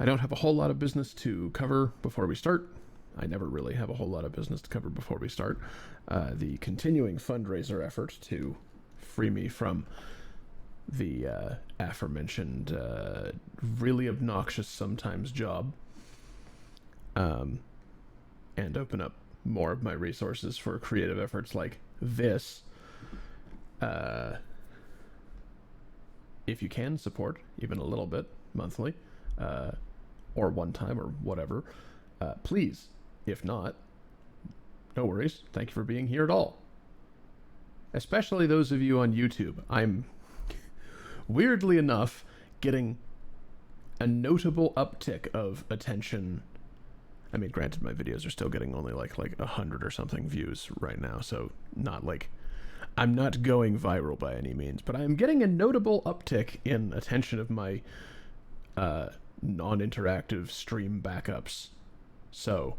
I don't have a whole lot of business to cover before we start. I never really have a whole lot of business to cover before we start. The continuing fundraiser effort to free me from the aforementioned really obnoxious sometimes job, and open up more of my resources for creative efforts like this. If you can support even a little bit monthly, or one time or whatever, please. If not, no worries. Thank you for being here at all. Especially those of you on YouTube. I'm, weirdly enough, getting a notable uptick of attention. I mean, granted, my videos are still getting only like 100 or something views right now, so not like, I'm not going viral by any means, but I'm getting a notable uptick in attention of my non-interactive stream backups. So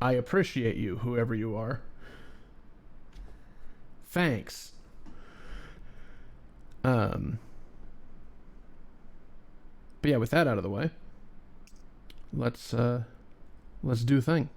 I appreciate you, whoever you are. Thanks. But yeah, with that out of the way, let's do a thing.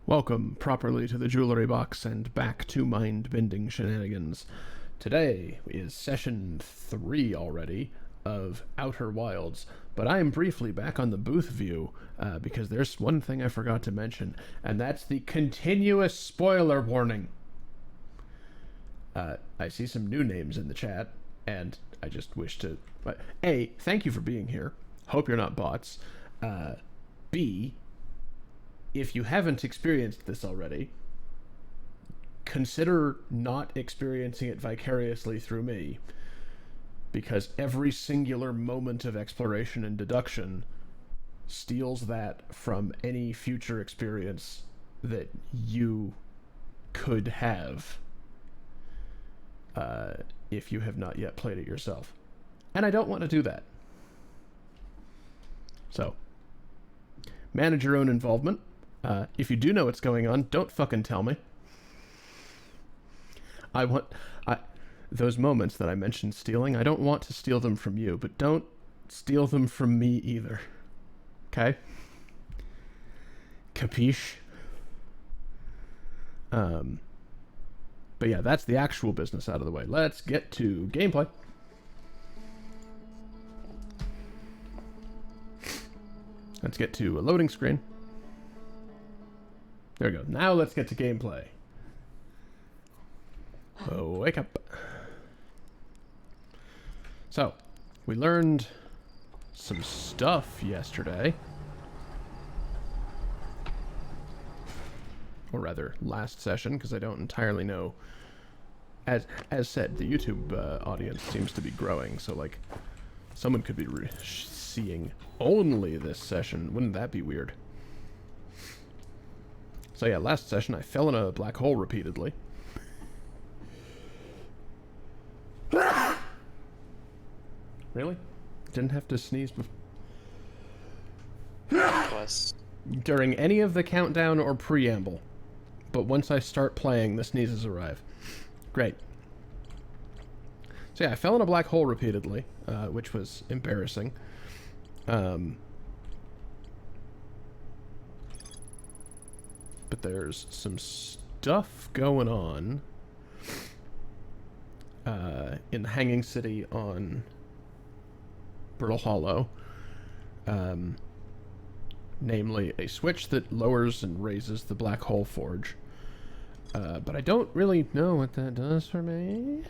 Welcome properly to the jewelry box and back to mind-bending shenanigans. Today is session 3 already of Outer Wilds, but I am briefly back on the booth view because there's one thing I forgot to mention, and that's the continuous spoiler warning. I see some new names in the chat, and I just wish to... A, thank you for being here. Hope you're not bots. B, if you haven't experienced this already, consider not experiencing it vicariously through me, because every singular moment of exploration and deduction steals that from any future experience that you could have if you have not yet played it yourself. And I don't want to do that. So, manage your own involvement. If you do know what's going on, don't fucking tell me. Those moments that I mentioned stealing, I don't want to steal them from you, but don't steal them from me either. Okay? Capiche? But yeah, that's the actual business out of the way. Let's get to gameplay. Let's get to a loading screen. There we go. Now let's get to gameplay. Oh, wake up. So, we learned some stuff yesterday. Or rather, last session, because I don't entirely know. As said, the YouTube audience seems to be growing, so like, someone could be seeing only this session. Wouldn't that be weird? So yeah, last session I fell in a black hole repeatedly. Really? Didn't have to sneeze before. During any of the countdown or preamble. But once I start playing, the sneezes arrive. Great. So yeah, I fell in a black hole repeatedly, which was embarrassing. But there's some stuff going on in the Hanging City on Brittle Hollow. Namely, a switch that lowers and raises the black hole forge. But I don't really know what that does for me.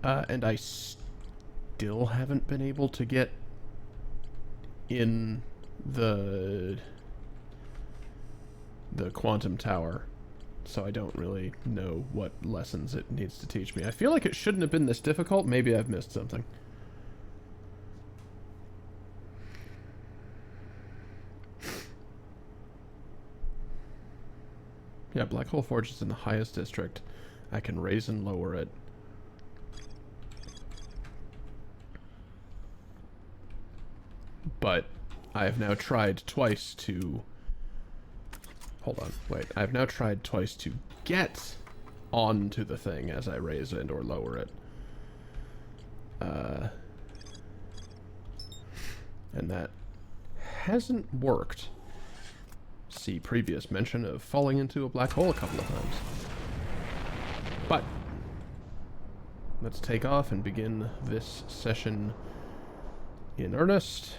And I still haven't been able to get in the the quantum tower, so I don't really know what lessons it needs to teach me. I feel like it shouldn't have been this difficult. Maybe I've missed something. Yeah, Black Hole Forge is in the highest district. I can raise and lower it. But I have now tried twice to... Hold on, wait. I've now tried twice to get onto the thing as I raise and or lower it. And that hasn't worked. See previous mention of falling into a black hole a couple of times. But let's take off and begin this session in earnest.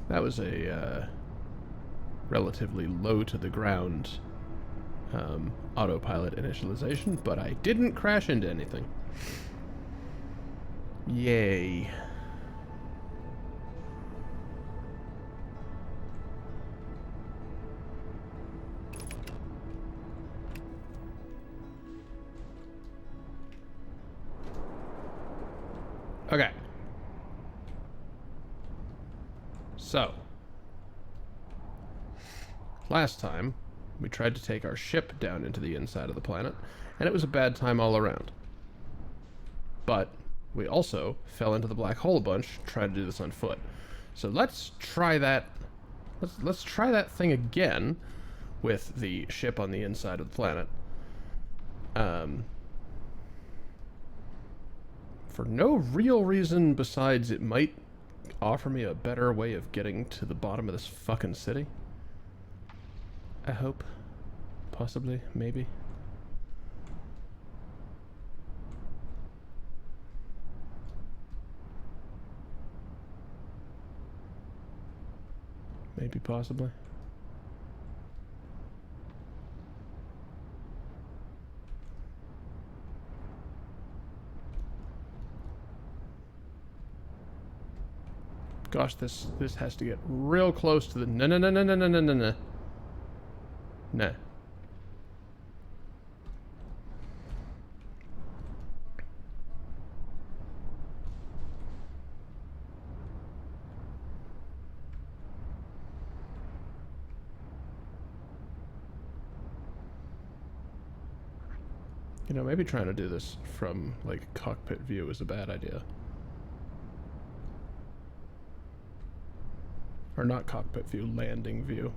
That was a relatively low to the ground autopilot initialization, but I didn't crash into anything. Yay. Okay. So, last time, we tried to take our ship down into the inside of the planet, and it was a bad time all around. But we also fell into the black hole a bunch, trying to do this on foot. So let's try that. Let's try that thing again with the ship on the inside of the planet. For no real reason besides it might offer me a better way of getting to the bottom of this fucking city. I hope. Possibly. Maybe. Maybe, possibly. Gosh, this has to get real close to the... No. Nah. You know, maybe trying to do this from, like, cockpit view is a bad idea. Or not cockpit view, landing view.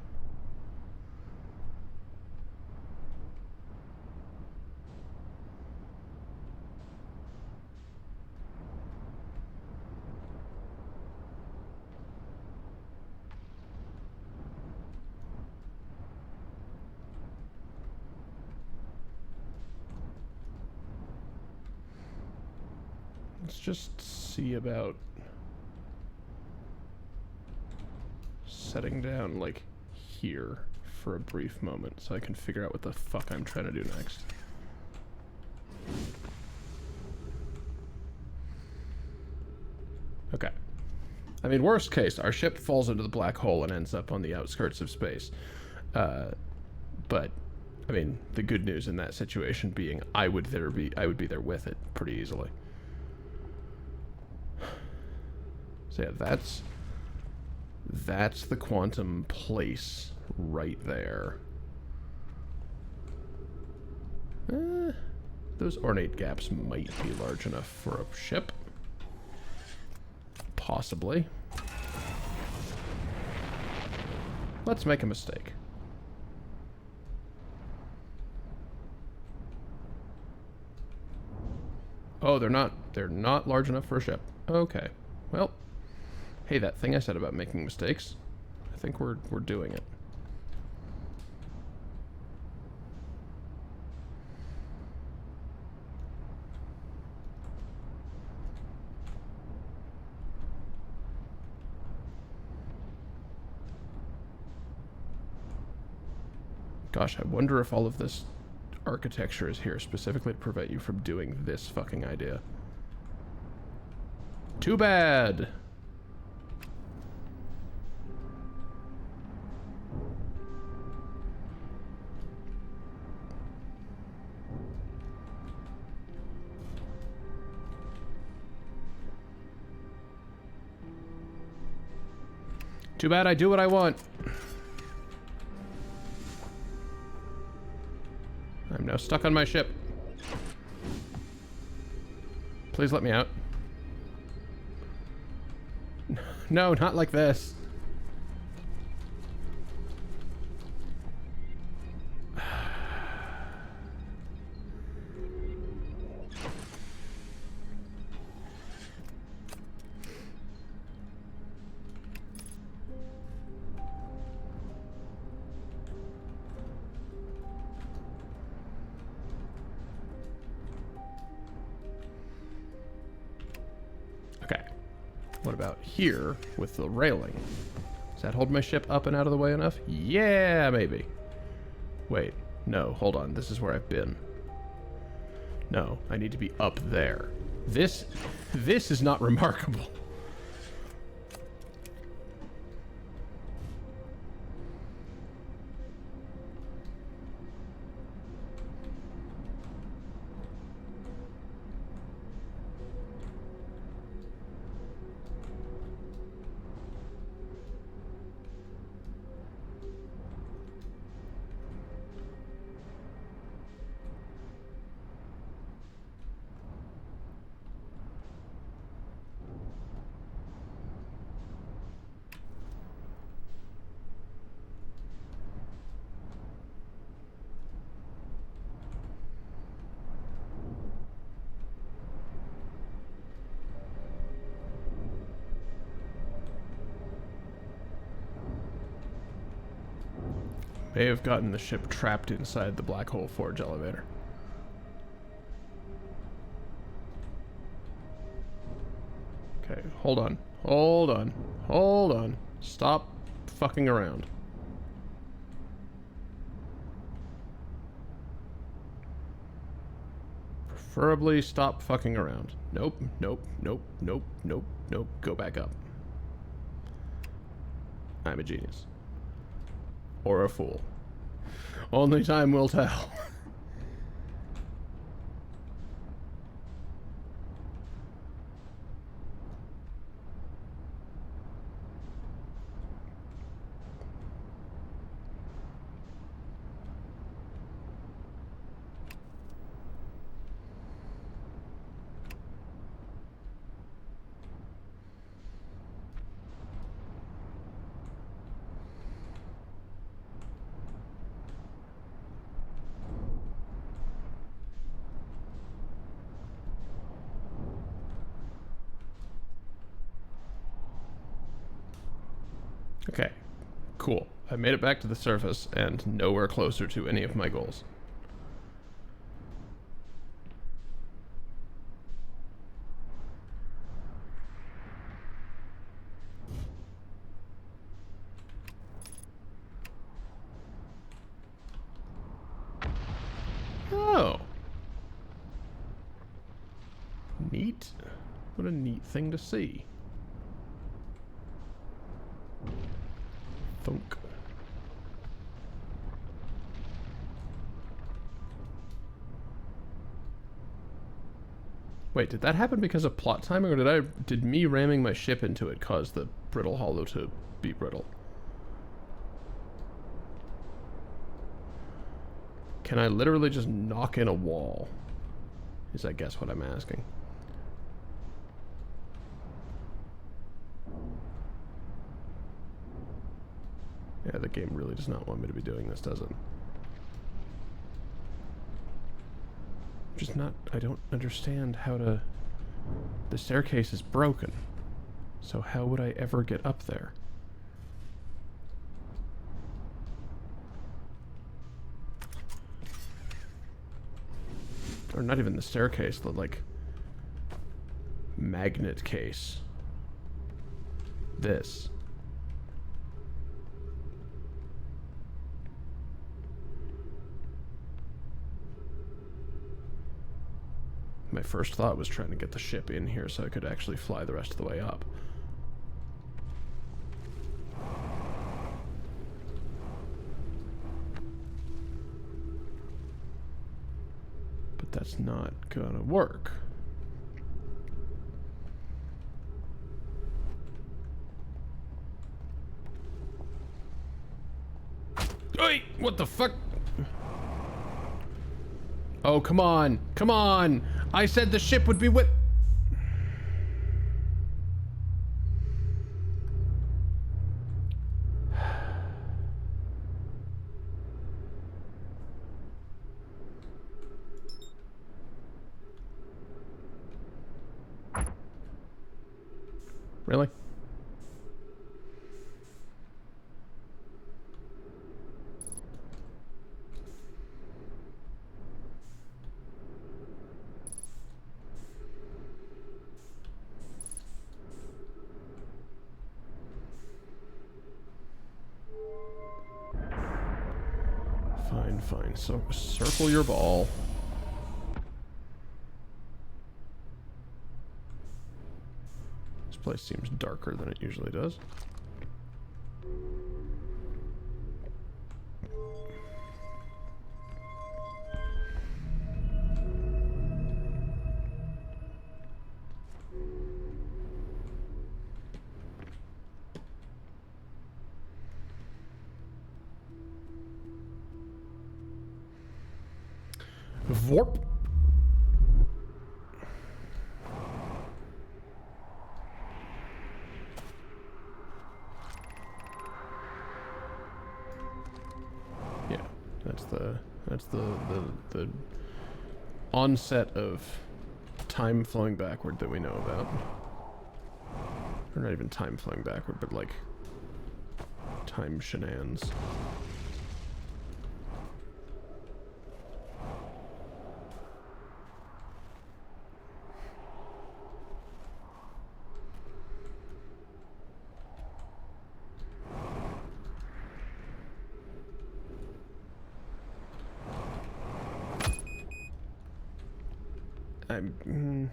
Let's just see about setting down, like, here for a brief moment so I can figure out what the fuck I'm trying to do next. Okay. I mean, worst case, our ship falls into the black hole and ends up on the outskirts of space. But, I mean, the good news in that situation being I would be there with it pretty easily. So yeah, that's the quantum place right there. Those ornate gaps might be large enough for a ship. Possibly. Let's make a mistake. Oh, they're not large enough for a ship. Okay. Well, hey, that thing I said about making mistakes, I think we're doing it. Gosh, I wonder if all of this architecture is here specifically to prevent you from doing this fucking idea. Too bad. Too bad I do what I want. I'm now stuck on my ship. Please let me out. No, not like this. Okay. What about here with the railing? Does that hold my ship up and out of the way enough? Yeah, maybe. Wait, no, hold on. This is where I've been. No, I need to be up there. This is not remarkable. May have gotten the ship trapped inside the Black Hole Forge elevator. Okay, hold on. Hold on. Hold on. Stop fucking around. Preferably stop fucking around. Nope, nope, nope, nope, nope, nope. Go back up. I'm a genius. Or a fool. Only time will tell. Okay, cool. I made it back to the surface and nowhere closer to any of my goals. Oh. Neat. What a neat thing to see. Thunk. Wait, did that happen because of plot timing, or did me ramming my ship into it cause the brittle hollow to be brittle? Can I literally just knock in a wall? Is I guess what I'm asking. Yeah, the game really does not want me to be doing this, does it? Just not... I don't understand how to... The staircase is broken. So how would I ever get up there? Or not even the staircase, the, like... magnet case. This. My first thought was trying to get the ship in here so I could actually fly the rest of the way up. But that's not gonna work. Oi! What the fuck? Oh, come on. Come on! I said the ship would be with... Really? Fine, fine. So circle your ball. This place seems darker than it usually does. Vorp. Yeah, that's the onset of time flowing backward that we know about. Or not even time flowing backward, but like time shenanigans.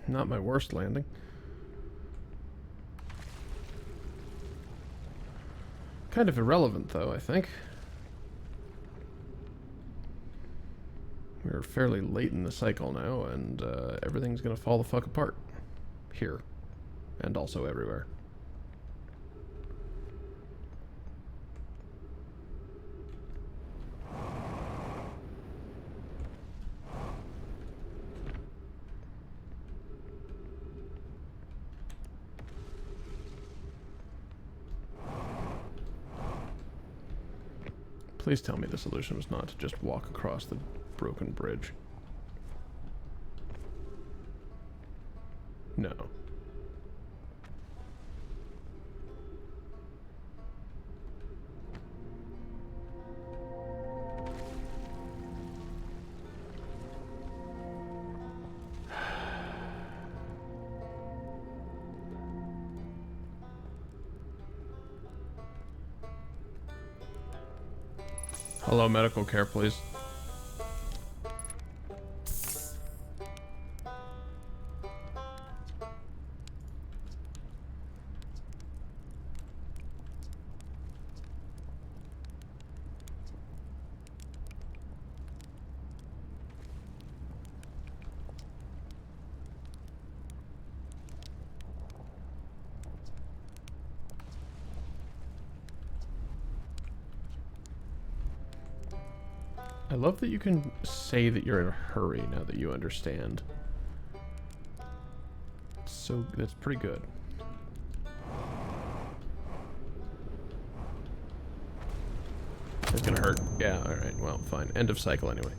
Not my worst landing. Kind of irrelevant, though, I think. We're fairly late in the cycle now, and everything's gonna fall the fuck apart. Here. And also everywhere. Please tell me the solution was not to just walk across the broken bridge. No. Hello, medical care, please. I love that you can say that you're in a hurry now that you understand. So that's pretty good. It's gonna hurt. Yeah, alright, well, fine. End of cycle anyway.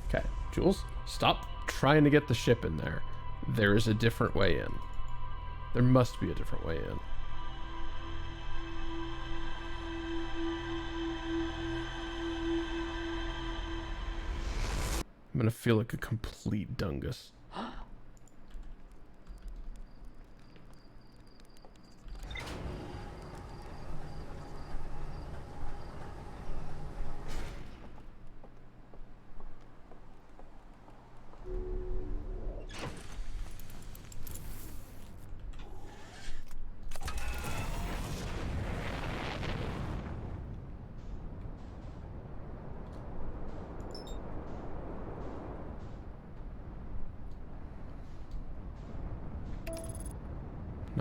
Okay, Jules, stop trying to get the ship in there. There is a different way in. There must be a different way in. I'm gonna feel like a complete dungus.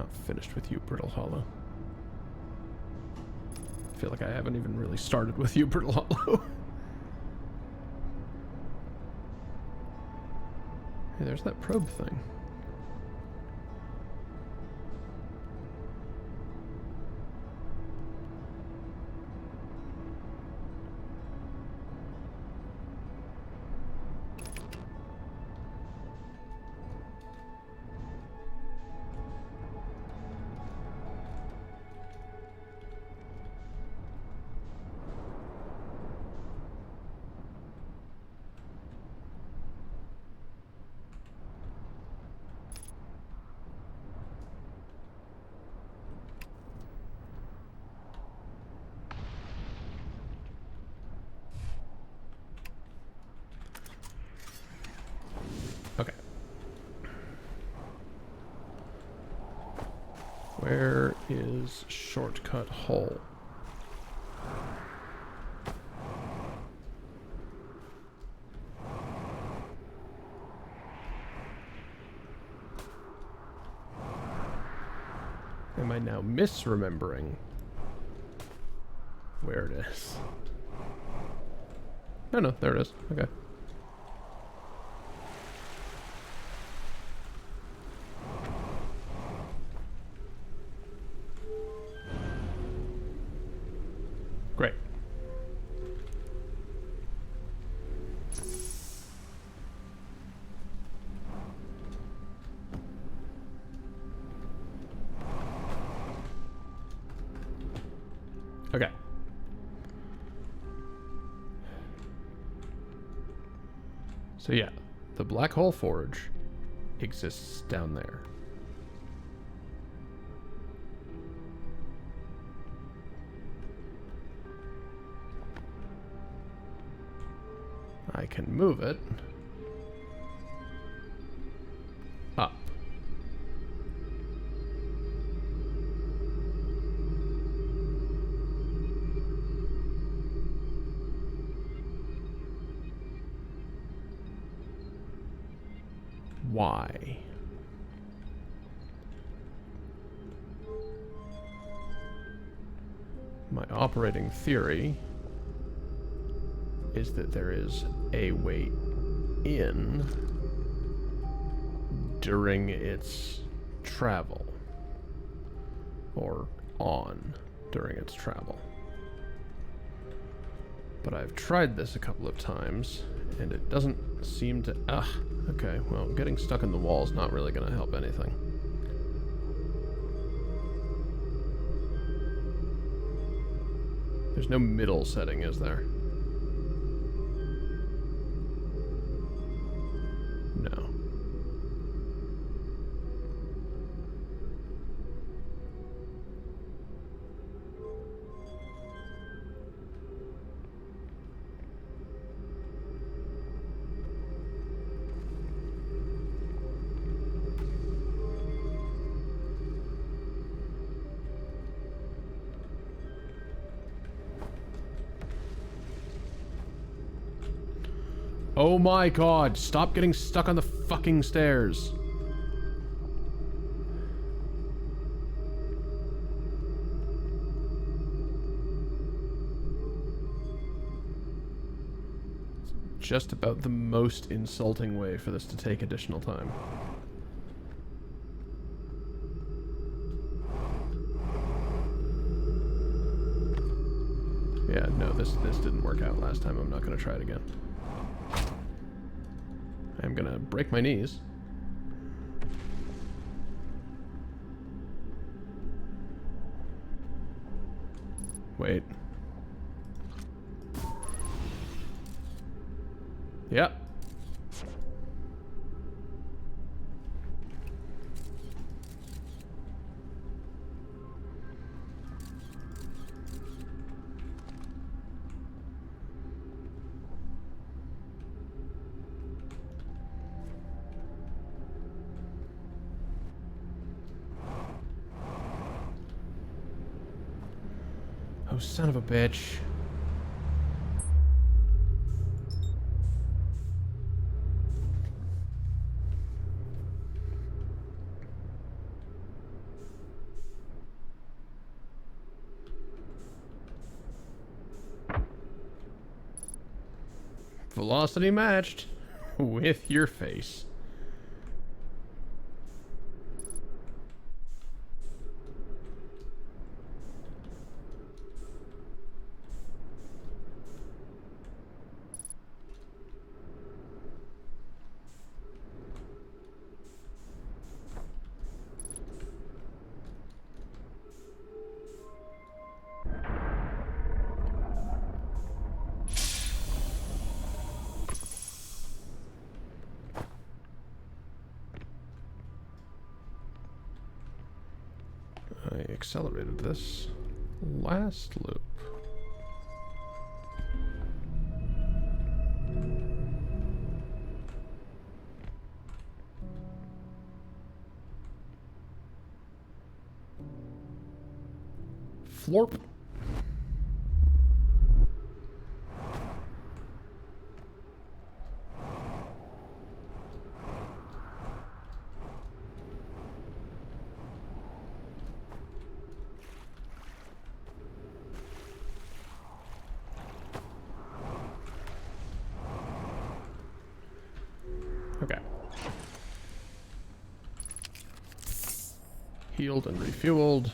not finished with you, Brittle Hollow. I feel like I haven't even really started with you, Brittle Hollow. Hey, there's that probe thing. Okay. Where is shortcut hole? Am I now misremembering where it is? No, no, there it is. Okay. Great. Okay. So yeah, the Black Hole Forge exists down there. I can move it up. Why? My operating theory is that there is a way in during its travel, or on during its travel. But I've tried this a couple of times, and it doesn't seem to... okay, well, getting stuck in the wall is not really going to help anything. There's no middle setting, is there? No. Oh my god, stop getting stuck on the fucking stairs. It's just about the most insulting way for this to take additional time. Yeah, no, this didn't work out last time. I'm not gonna try it again. I'm gonna break my knees. Wait. Yep. Oh, son of a bitch. Velocity matched with your face. I accelerated this last loop. Florp. Okay. Healed and refueled.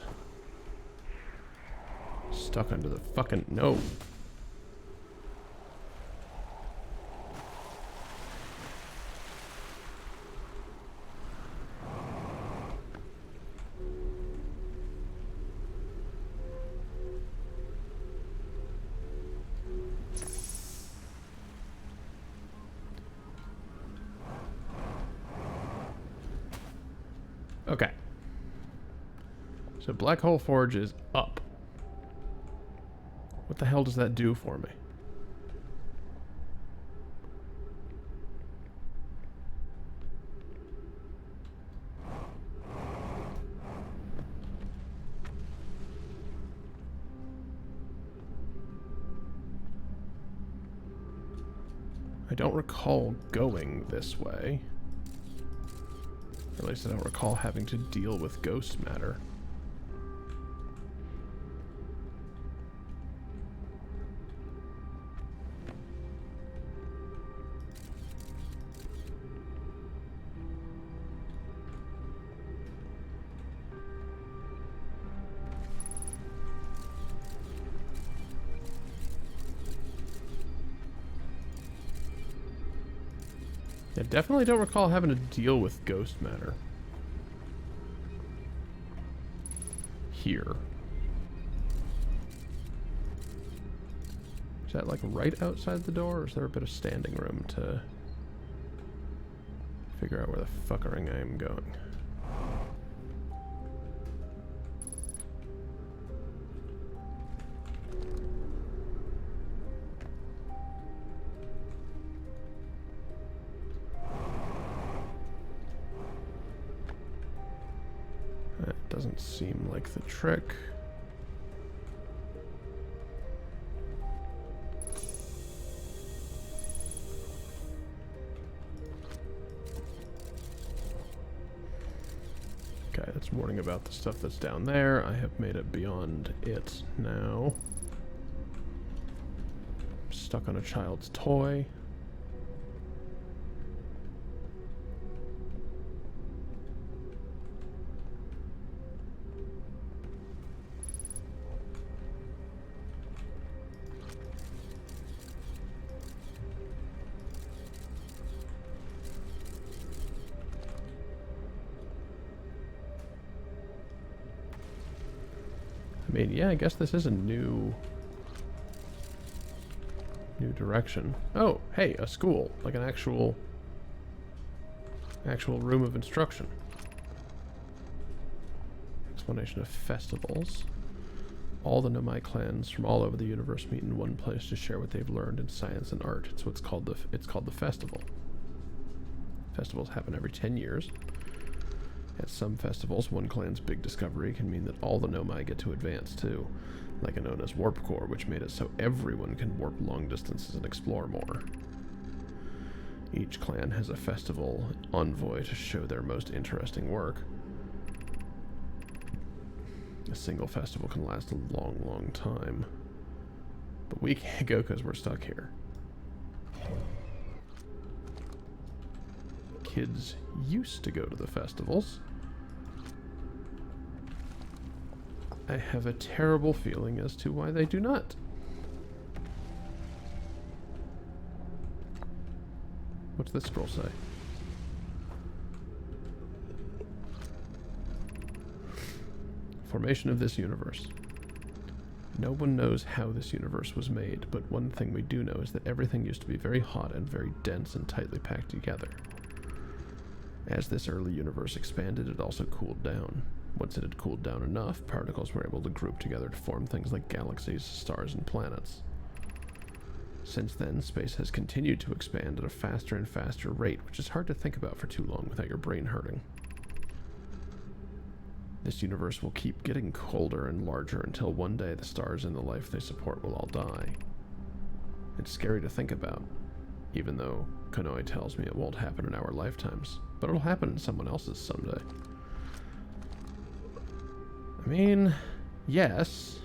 Stuck under the fucking... No. Okay. So Black Hole Forge is up. What the hell does that do for me? I don't recall going this way. Or at least I don't recall having to deal with ghost matter. I definitely don't recall having to deal with ghost matter. Here. Is that like right outside the door, or is there a bit of standing room to figure out where the fuckering I am going? That doesn't seem like the trick. Okay, that's warning about the stuff that's down there. I have made it beyond it now. Stuck on a child's toy. I mean, yeah, I guess this is a new direction. Oh, hey, a school. Like an actual room of instruction. Explanation of festivals. All the Nomai clans from all over the universe meet in one place to share what they've learned in science and art. It's what's called the festival. Festivals happen every 10 years. At some festivals, one clan's big discovery can mean that all the Nomai get to advance too, like a known as Warp Core, which made it so everyone can warp long distances and explore more. Each clan has a festival envoy to show their most interesting work. A single festival can last a long, long time. But we can't go because we're stuck here. kids used to go to the festivals. I have a terrible feeling as to why they do not. What's this scroll say? Formation of this universe. No one knows how this universe was made, but one thing we do know is that everything used to be very hot and very dense and tightly packed together. As this early universe expanded, it also cooled down. Once it had cooled down enough, particles were able to group together to form things like galaxies, stars, and planets. Since then, space has continued to expand at a faster and faster rate, which is hard to think about for too long without your brain hurting. This universe will keep getting colder and larger until one day the stars and the life they support will all die. It's scary to think about, even though Konoe tells me it won't happen in our lifetimes, but it'll happen in someone else's someday. I mean, yes.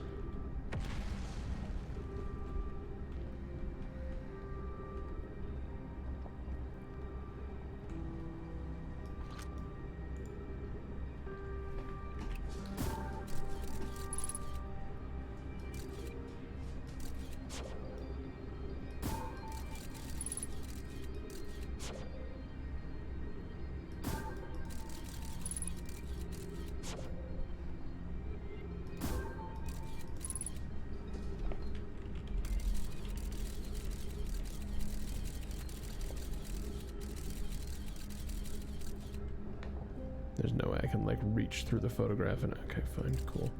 There's no way I can, like, reach through the photograph and... Okay, fine, cool.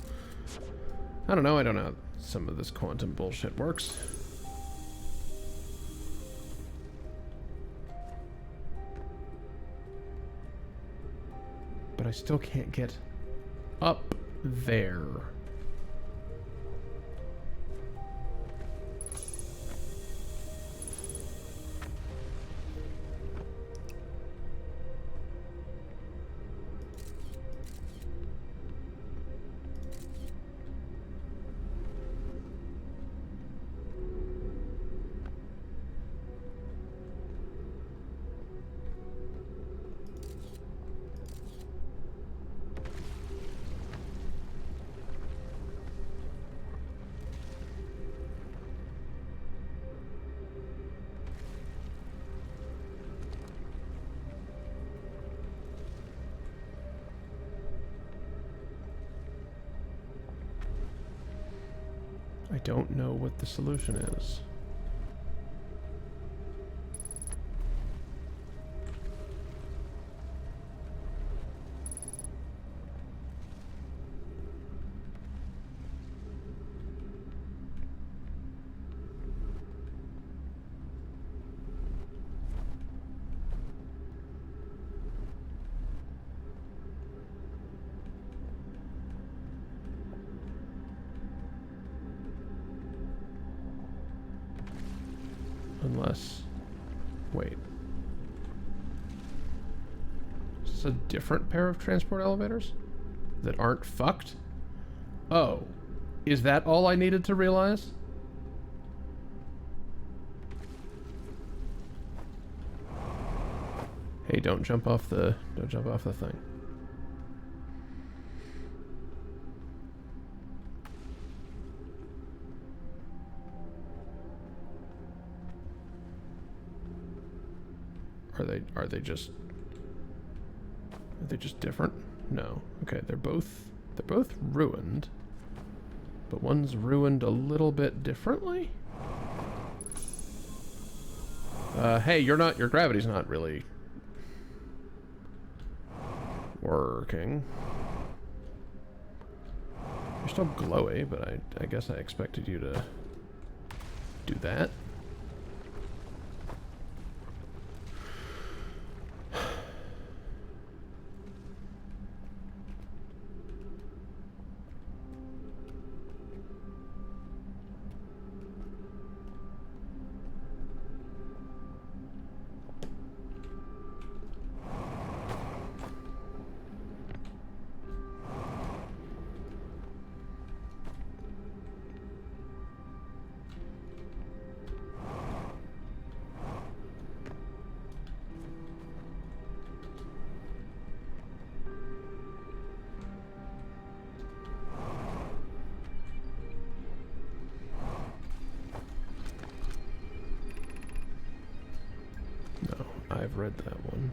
I don't know how some of this quantum bullshit works. But I still can't get up there. I don't know what the solution is. Unless... Wait. Is this a different pair of transport elevators? That aren't fucked? Oh. Is that all I needed to realize? Hey, don't jump off the thing. Are they just different? No. Okay, they're both ruined. But one's ruined a little bit differently? Hey, your gravity's not really working. You're still glowy, but I guess I expected you to do that. I've read that one.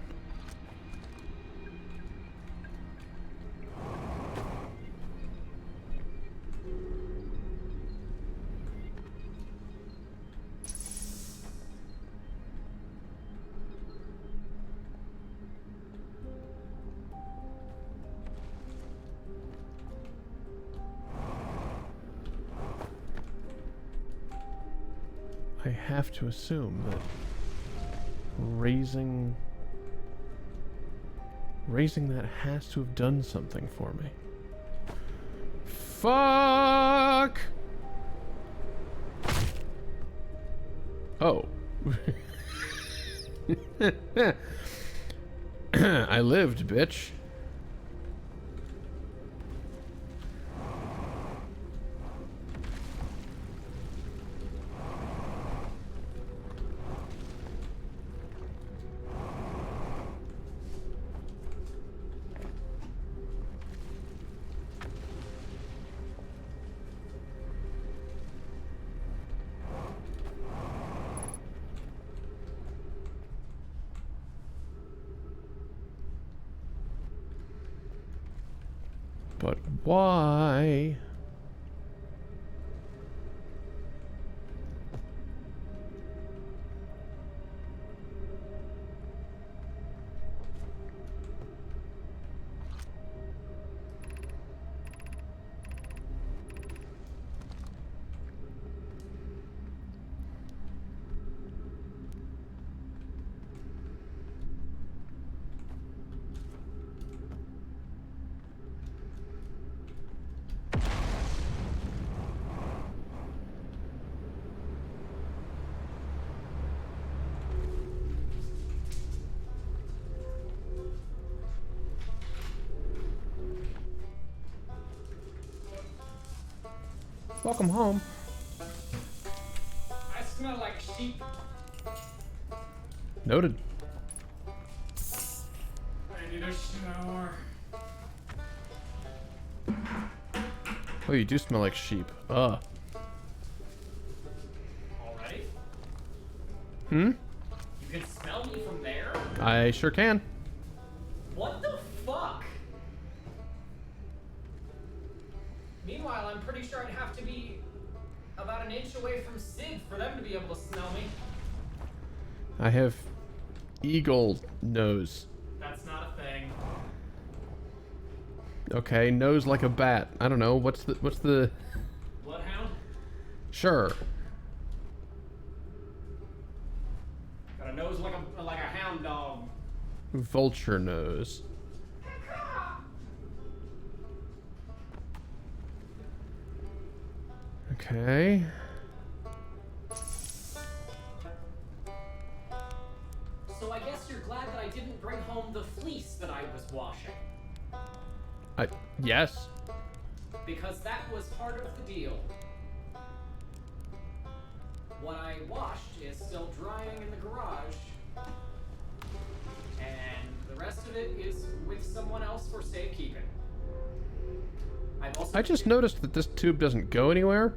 I have to assume that raising that has to have done something for me. Fuck! Oh. I lived, bitch. But why? Welcome home. I smell like sheep. Noted. I need a shower. Oh, you do smell like sheep. Ugh. Alright. Hmm? You can smell me from there? I sure can. What the fuck? Meanwhile, I'm pretty sure I'd have to be about an inch away from Sid for them to be able to smell me. I have eagle nose. That's not a thing. Okay, nose like a bat. I don't know. What's the Bloodhound? Sure. Got a nose like a hound dog. Vulture nose. Okay. So I guess you're glad that I didn't bring home the fleece that I was washing. Yes. Because that was part of the deal. What I washed is still drying in the garage. And the rest of it is with someone else for safekeeping. I just noticed that this tube doesn't go anywhere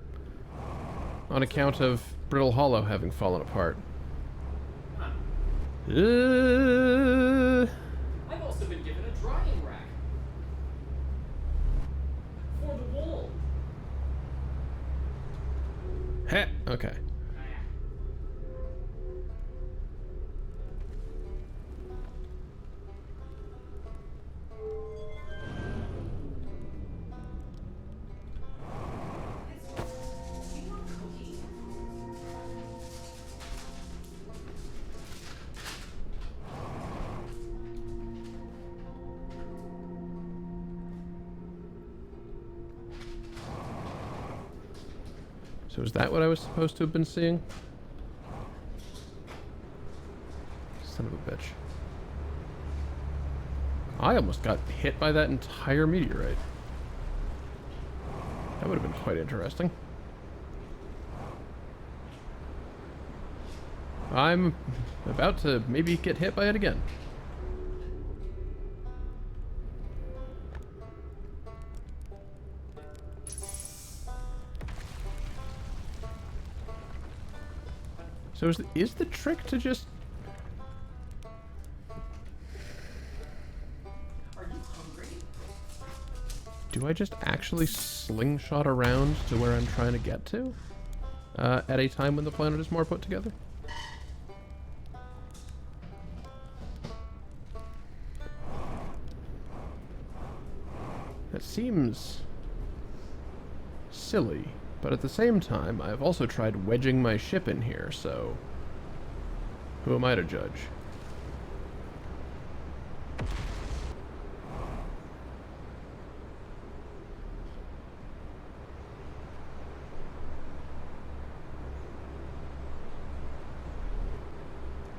on account of Brittle Hollow having fallen apart. Huh. I've also been given a drying rack. For the wool. Heh. Okay. So is that what I was supposed to have been seeing? Son of a bitch. I almost got hit by that entire meteorite. That would have been quite interesting. I'm about to maybe get hit by it again. So is the trick to just Do I just actually slingshot around to where I'm trying to get to? At a time when the planet is more put together? That seems silly, but at the same time, I've also tried wedging my ship in here, so who am I to judge?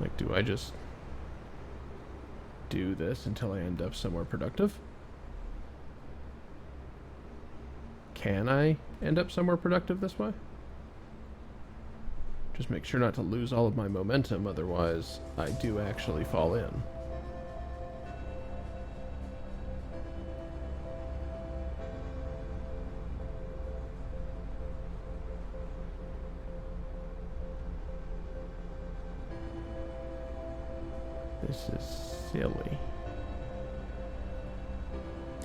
Like, do I just do this until I end up somewhere productive? Can I end up somewhere productive this way? Just make sure not to lose all of my momentum, otherwise I do actually fall in. This is silly.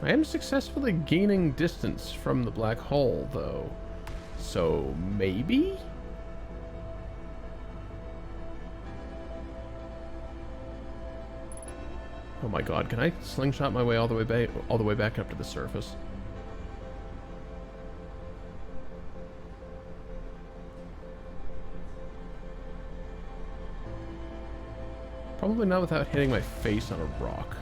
I am successfully gaining distance from the black hole, though. So, maybe? Oh my god, can I slingshot my way all the way back up to the surface? Probably not without hitting my face on a rock.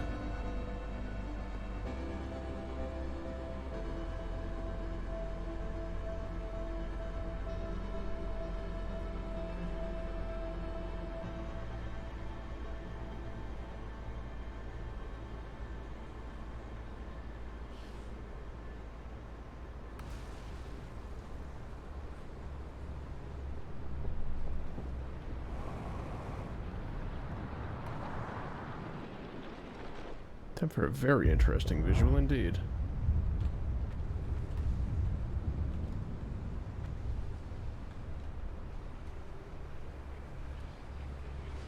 Time for a very interesting visual indeed.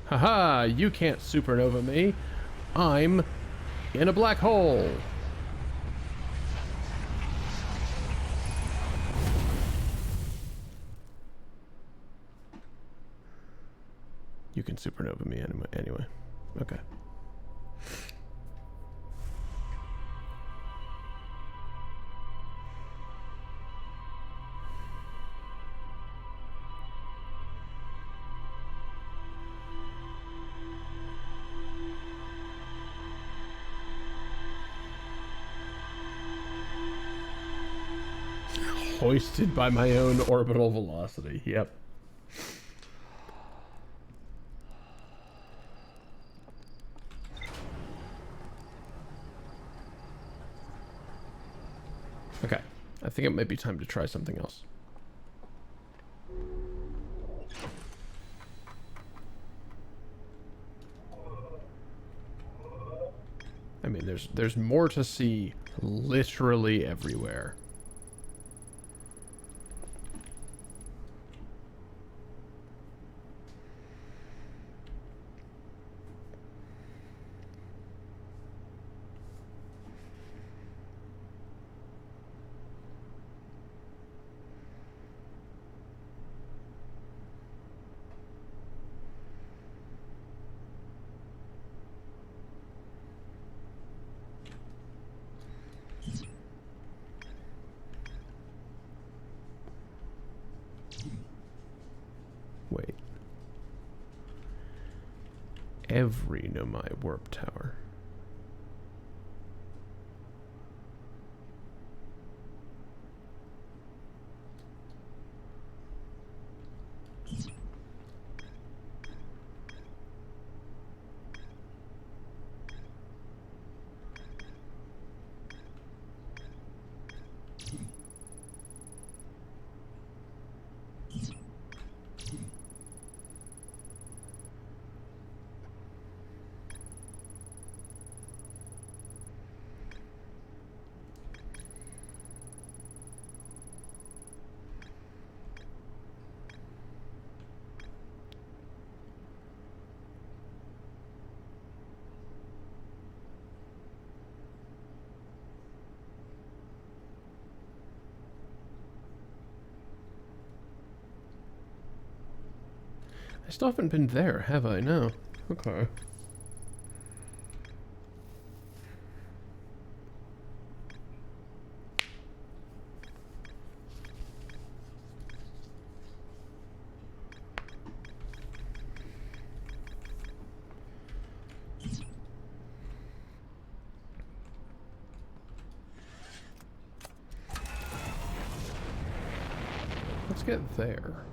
Haha, you can't supernova me. I'm in a black hole. You can supernova me anyway. Okay. Hoisted by my own orbital velocity. Yep. Okay. I think it might be time to try something else. I mean, there's more to see literally everywhere. Wait. Every Nomai warp tower. I still haven't been there, have I? No. Okay. Let's get there.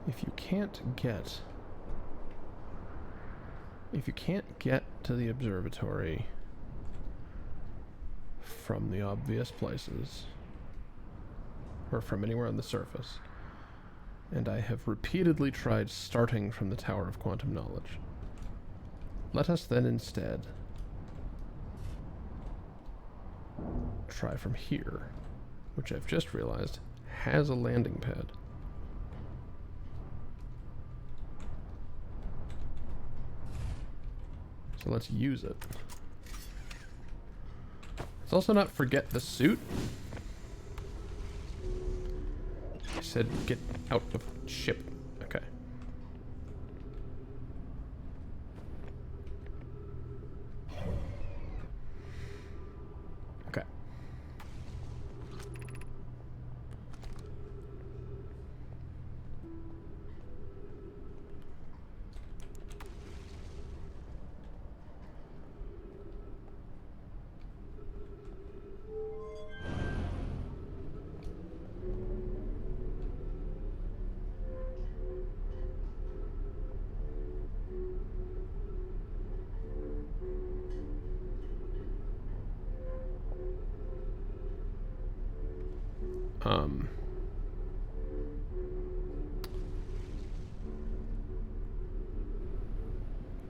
If you can't get to the observatory from the obvious places, or from anywhere on the surface, and I have repeatedly tried starting from the Tower of Quantum Knowledge, let us then instead try from here, which I've just realized has a landing pad. So let's use it. Let's also not forget the suit. I said get out of ship. Okay. Okay.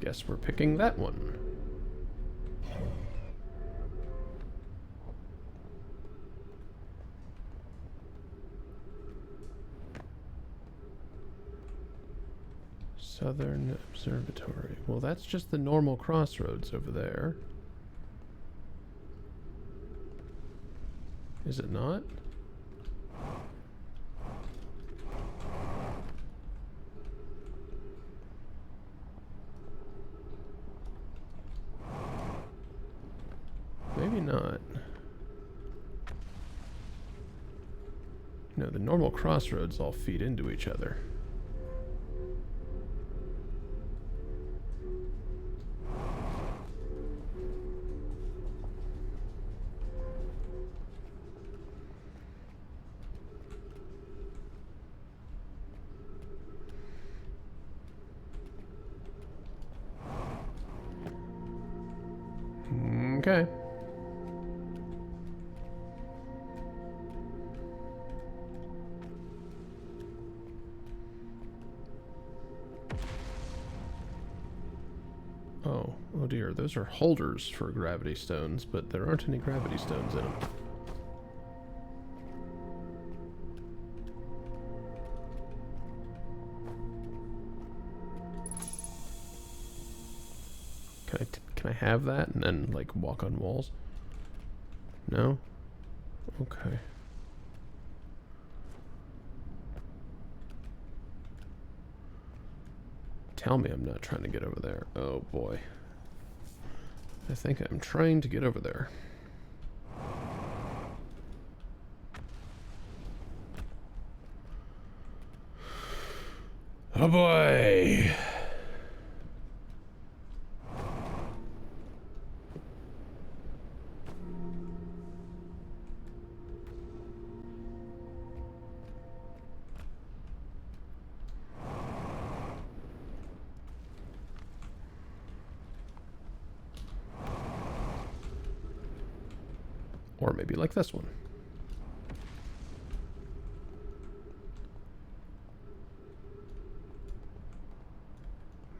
Guess we're picking that one. Southern Observatory. Well, that's just the normal crossroads over there. Is it not? Maybe not. No, the normal crossroads all feed into each other. Okay. Oh dear, those are holders for gravity stones, but there aren't any gravity stones in them. Can I have that and then, like, walk on walls? No? Okay. Tell me I'm not trying to get over there. Oh boy. I think I'm trying to get over there. Oh boy. Or maybe like this one.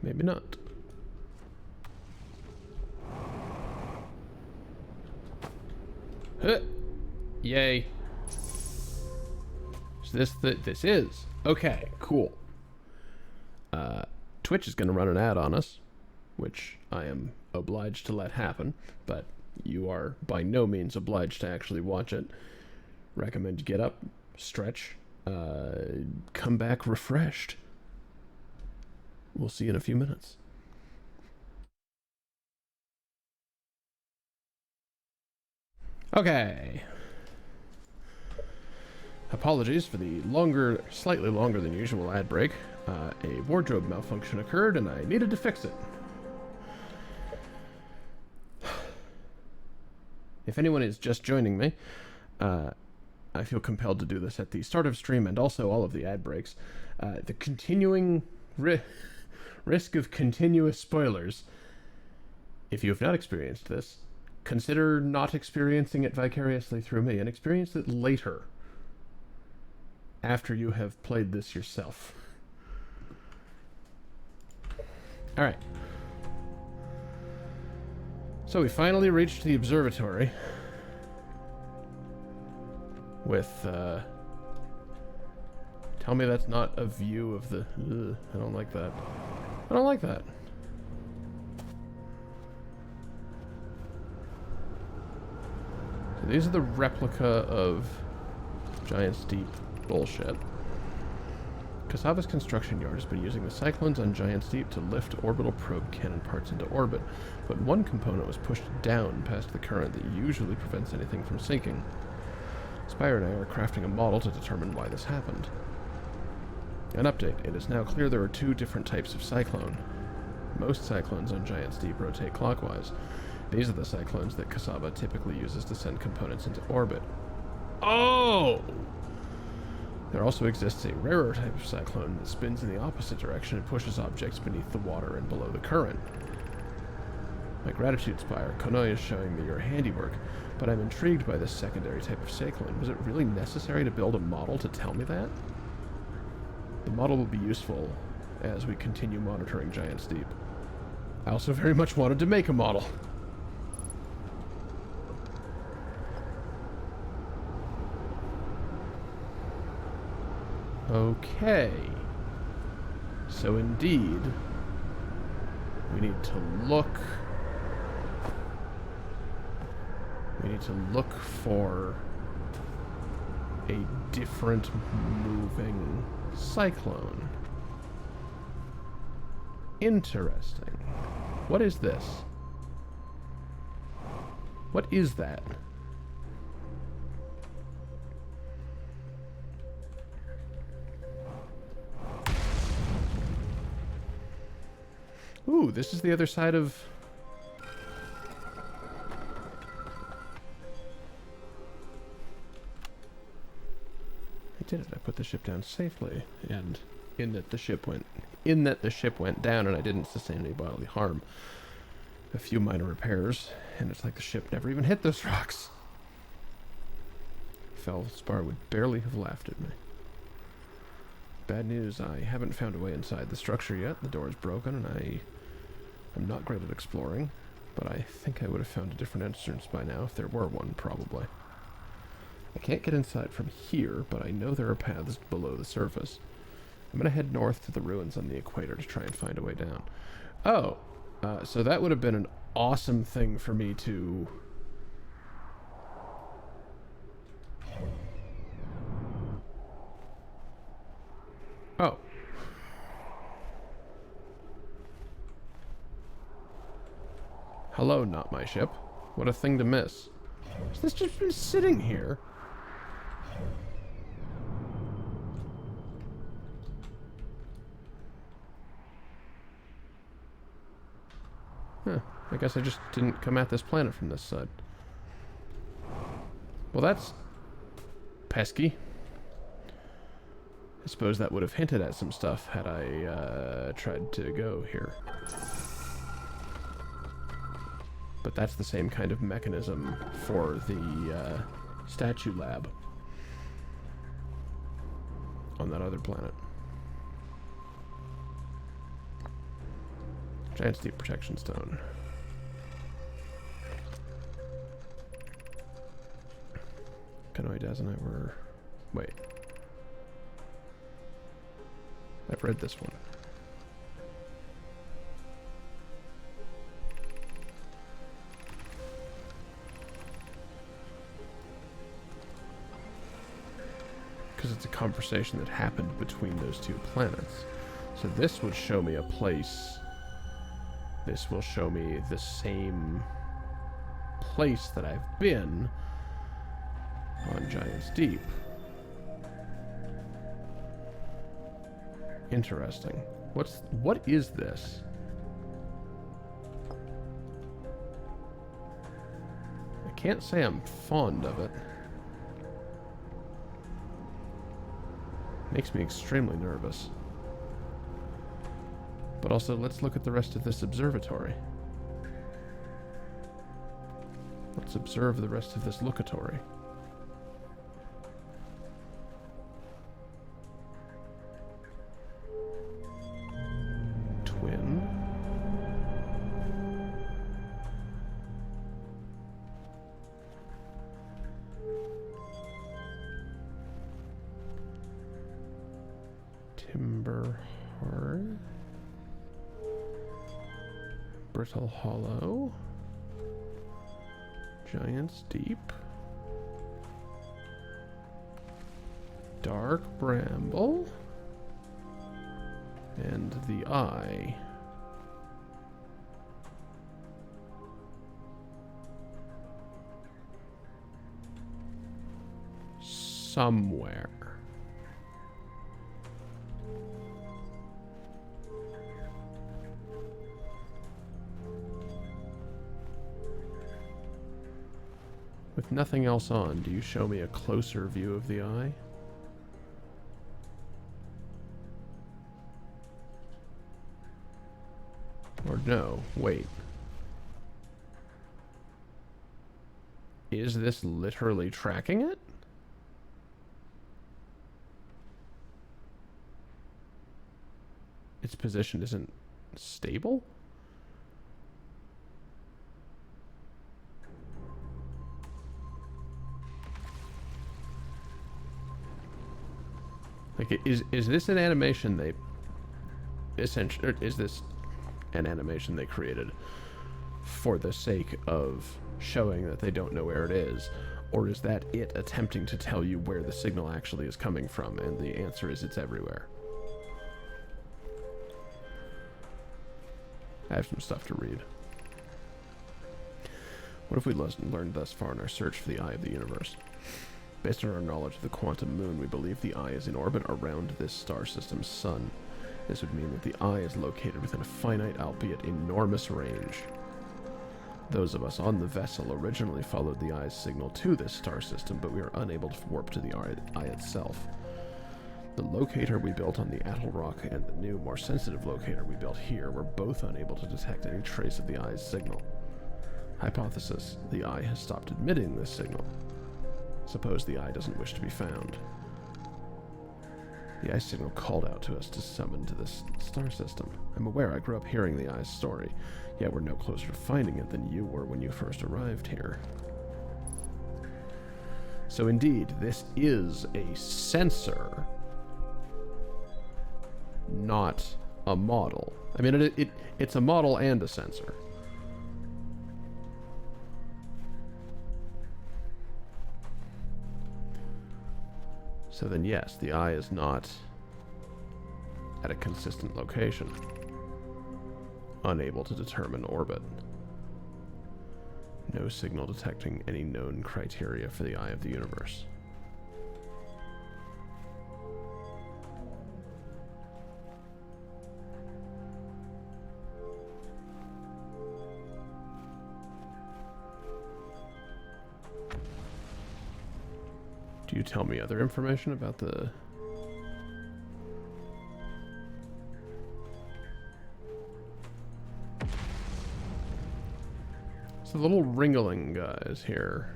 Maybe not. Huh. Yay. So this is. Okay, cool. Twitch is going to run an ad on us, which I am obliged to let happen, but you are by no means obliged to actually watch it. Recommend you get up, stretch, come back refreshed. We'll see you in a few minutes. Okay. Apologies for the slightly longer than usual ad break. A wardrobe malfunction occurred and I needed to fix it. If anyone is just joining me, I feel compelled to do this at the start of stream and also all of the ad breaks. The continuing risk of continuous spoilers. If you have not experienced this, consider not experiencing it vicariously through me and experience it later, after you have played this yourself. Alright. So we finally reached the observatory with, tell me that's not a view of the... I don't like that. I don't like that. So these are the replica of Giant's Deep bullshit. Kasava's construction yard has been using the cyclones on Giant's Deep to lift orbital probe cannon parts into orbit, but one component was pushed down past the current that usually prevents anything from sinking. Spire and I are crafting a model to determine why this happened. An update. It is now clear there are two different types of cyclone. Most cyclones on Giant's Deep rotate clockwise. These are the cyclones that Kasava typically uses to send components into orbit. Oh! There also exists a rarer type of cyclone that spins in the opposite direction and pushes objects beneath the water and below the current. My gratitude, Spire. Konoe is showing me your handiwork, but I'm intrigued by this secondary type of cyclone. Was it really necessary to build a model to tell me that? The model will be useful as we continue monitoring Giant's Deep. I also very much wanted to make a model. Okay. So indeed, we need to look... We need to look for a different moving cyclone. Interesting. What is this? What is that? Ooh, this is the other side of... I did it. I put the ship down safely, and in that the ship went down and I didn't sustain any bodily harm. A few minor repairs, and it's like the ship never even hit those rocks. Feldspar would barely have laughed at me. Bad news, I haven't found a way inside the structure yet. The door is broken, and I'm not great at exploring, but I think I would have found a different entrance by now if there were one, probably. I can't get inside from here, but I know there are paths below the surface. I'm going to head north to the ruins on the equator to try and find a way down. Oh, so that would have been an awesome thing for me to... Oh. Hello, not my ship. What a thing to miss. Has this just been sitting here? Huh. I guess I just didn't come at this planet from this side. Well, that's pesky. I suppose that would have hinted at some stuff had I tried to go here. But that's the same kind of mechanism for the statue lab on that other planet. Giant Steep Protection Stone. Kanoi Daz and I were... Wait. I've read this one. Because it's a conversation that happened between those two planets. So this would show me a place. This will show me the same place that I've been on Giant's Deep. Interesting. What is this? I can't say I'm fond of it. Makes me extremely nervous. But also, let's look at the rest of this observatory. Let's observe the rest of this lookatory. Twin. Timber Hard. Brittle Hollow. Giant's Deep. Dark Bramble. And the Eye. Somewhere. With nothing else on, do you show me a closer view of the Eye? Or no, wait. Is this literally tracking it? Its position isn't stable? Like, is this an animation they essentially, or is this an animation they created for the sake of showing that they don't know where it is, or is that it attempting to tell you where the signal actually is coming from? And the answer is it's everywhere. I have some stuff to read. What have we learned thus far in our search for the Eye of the Universe? Based on our knowledge of the quantum moon, we believe the Eye is in orbit around this star system's sun. This would mean that the Eye is located within a finite, albeit enormous range. Those of us on the vessel originally followed the Eye's signal to this star system, but we are unable to warp to the Eye itself. The locator we built on the Atoll Rock and the new, more sensitive locator we built here were both unable to detect any trace of the Eye's signal. Hypothesis: the Eye has stopped emitting this signal. Suppose the Eye doesn't wish to be found. The Eye signal called out to us to summon to this star system. I'm aware I grew up hearing the Eye's story, yet we're no closer to finding it than you were when you first arrived here. So indeed, this is a sensor, not a model. I mean, it's a model and a sensor. So then yes, the Eye is not at a consistent location. Unable to determine orbit. No signal detecting any known criteria for the Eye of the Universe. Do you tell me other information about the... So the little ringling guys here.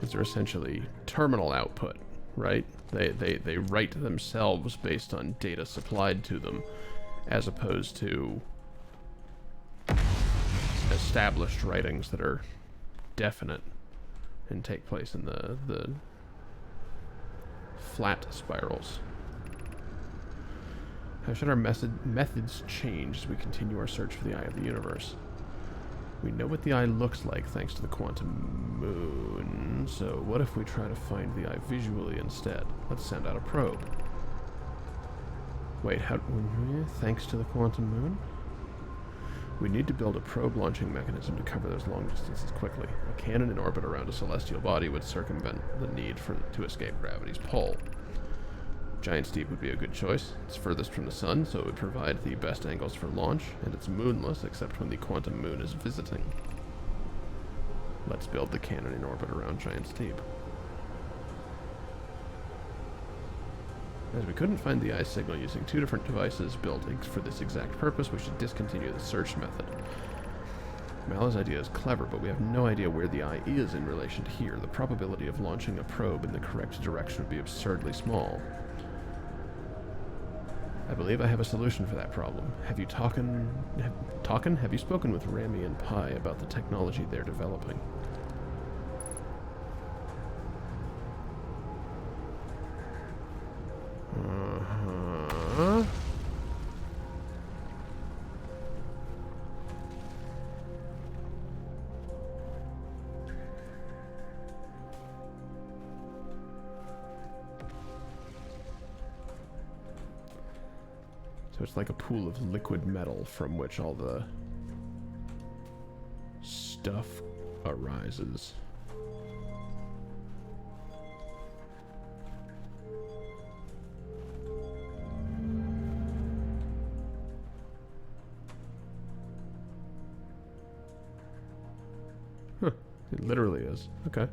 These are essentially terminal output, right? They write themselves based on data supplied to them, as opposed to established writings that are definite and take place in the flat spirals. How should our methods change as we continue our search for the eye of the universe? We know what the eye looks like thanks to the quantum moon, so what if we try to find the eye visually instead? Let's send out a probe. Wait, how... Thanks to the quantum moon? We need to build a probe launching mechanism to cover those long distances quickly. A cannon in orbit around a celestial body would circumvent the need to escape gravity's pull. Giant's Deep would be a good choice. It's furthest from the sun, so it would provide the best angles for launch, and it's moonless except when the quantum moon is visiting. Let's build the cannon in orbit around Giant's Deep. As we couldn't find the eye signal using two different devices built for this exact purpose, we should discontinue the search method. Mal's idea is clever, but we have no idea where the eye is in relation to here. The probability of launching a probe in the correct direction would be absurdly small. I believe I have a solution for that problem. Have you Have you spoken with Rami and Pi about the technology they're developing? Uh-huh. So it's like a pool of liquid metal from which all the stuff arises. Huh, it literally is. Okay.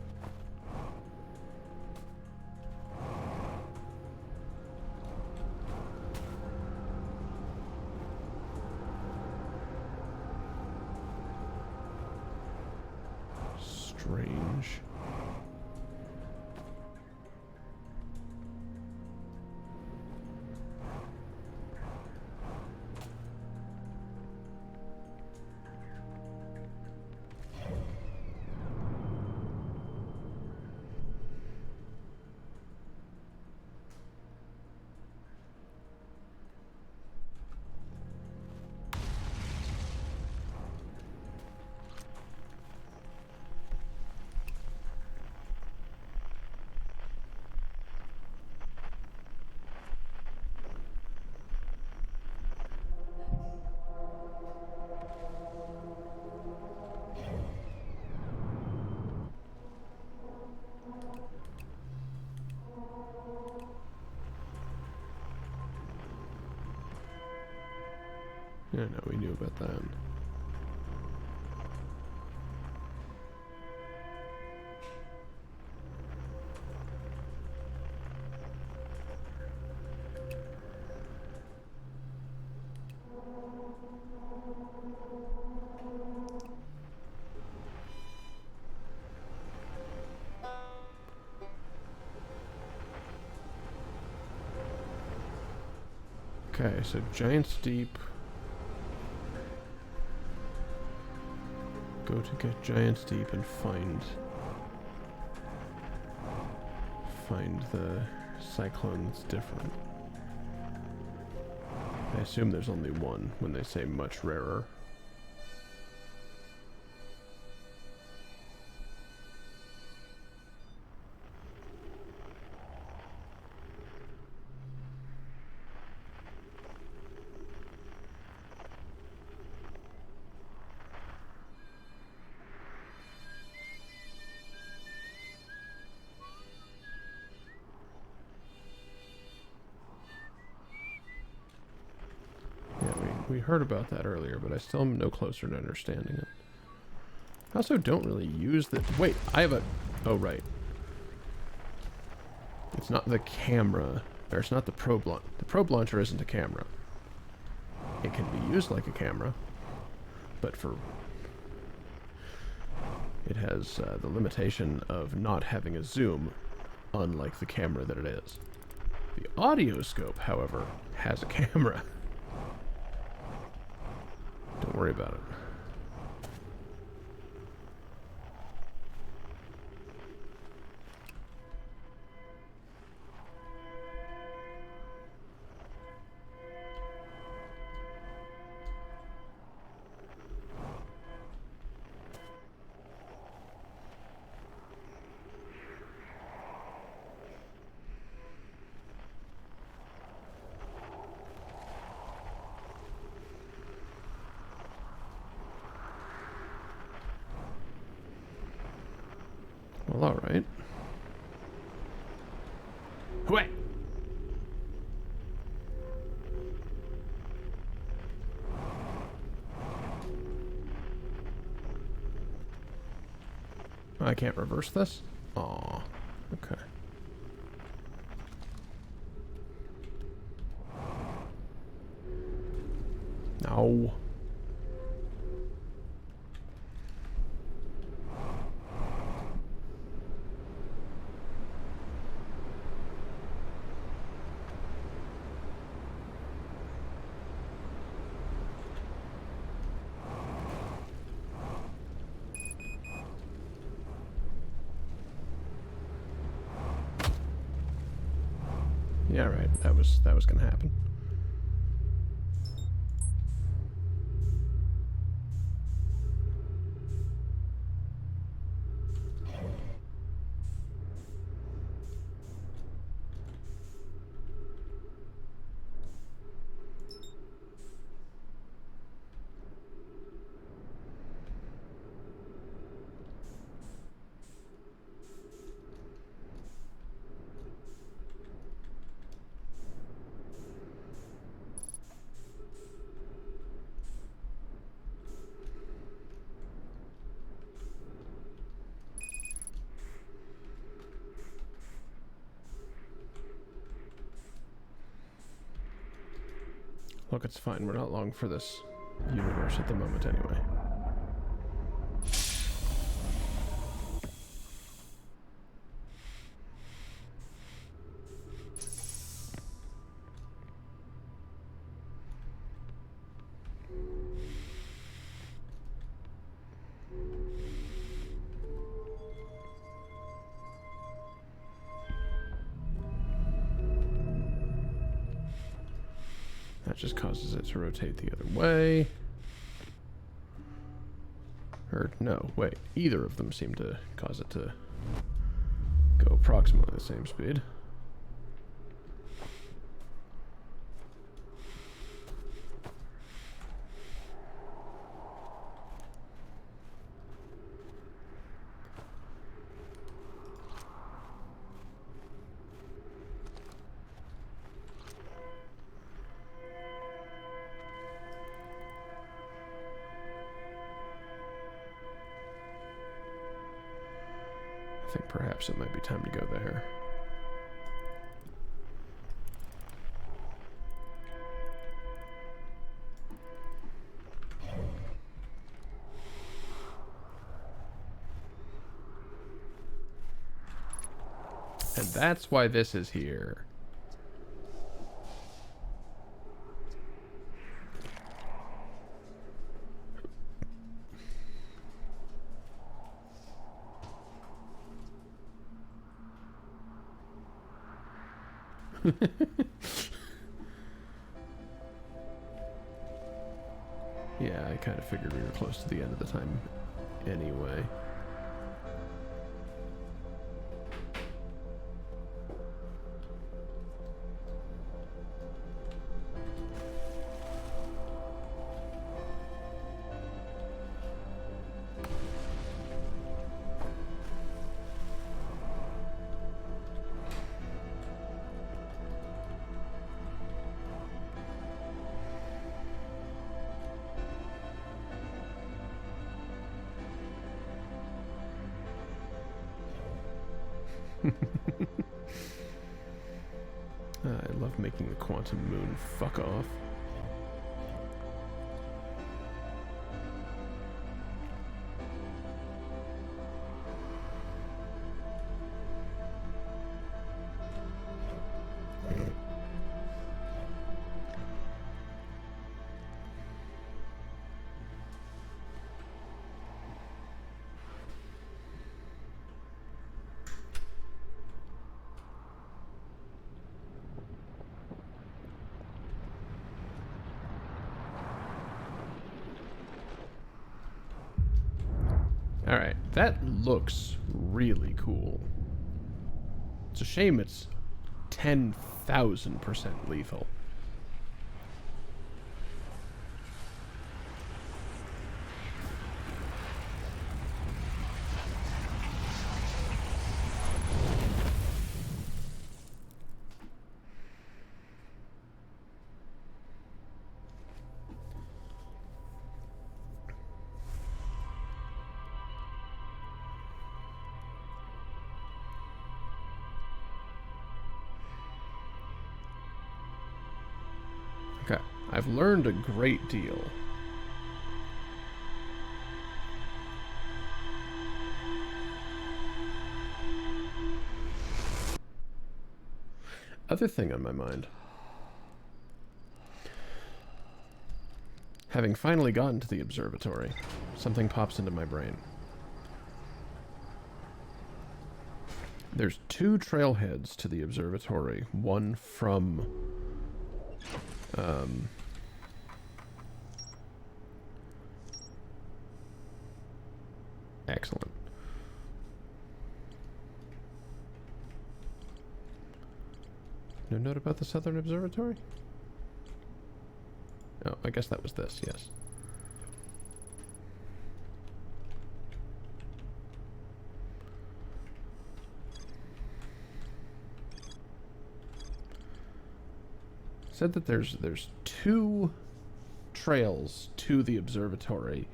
Strange. Yeah, no, we knew about that. Okay, so Giant's Deep. Go to get Giant's Deep and find the cyclone that's different. I assume there's only one when they say much rarer. We heard about that earlier, but I still am no closer to understanding it. I also don't really use the... Wait, I have a... Oh, right. It's not the camera. Or it's not the probe launcher. The probe launcher isn't a camera. it can be used like a camera, but it has the limitation of not having a zoom, unlike the camera that it is. The audio scope, however, has a camera. Don't worry about it. Well, alright. Wait! I can't reverse this? Aw. Okay. No. Yeah, right. That was gonna happen. Look, it's fine. We're not long for this universe at the moment anyway. That just causes it to rotate the other way. Or, no, wait. Either of them seem to cause it to go approximately the same speed. I think perhaps it might be time to go there. And that's why this is here. Yeah, I kind of figured we were close to the end of the time anyway. I love making the quantum moon fuck off. That looks really cool. It's a shame it's 10,000% lethal. Okay, I've learned a great deal. Other thing on my mind. Having finally gotten to the observatory, something pops into my brain. There's 2 trailheads to the observatory, one from excellent. No note about the Southern Observatory? Oh, I guess that was this, yes. Said that there's 2 trails to the observatory.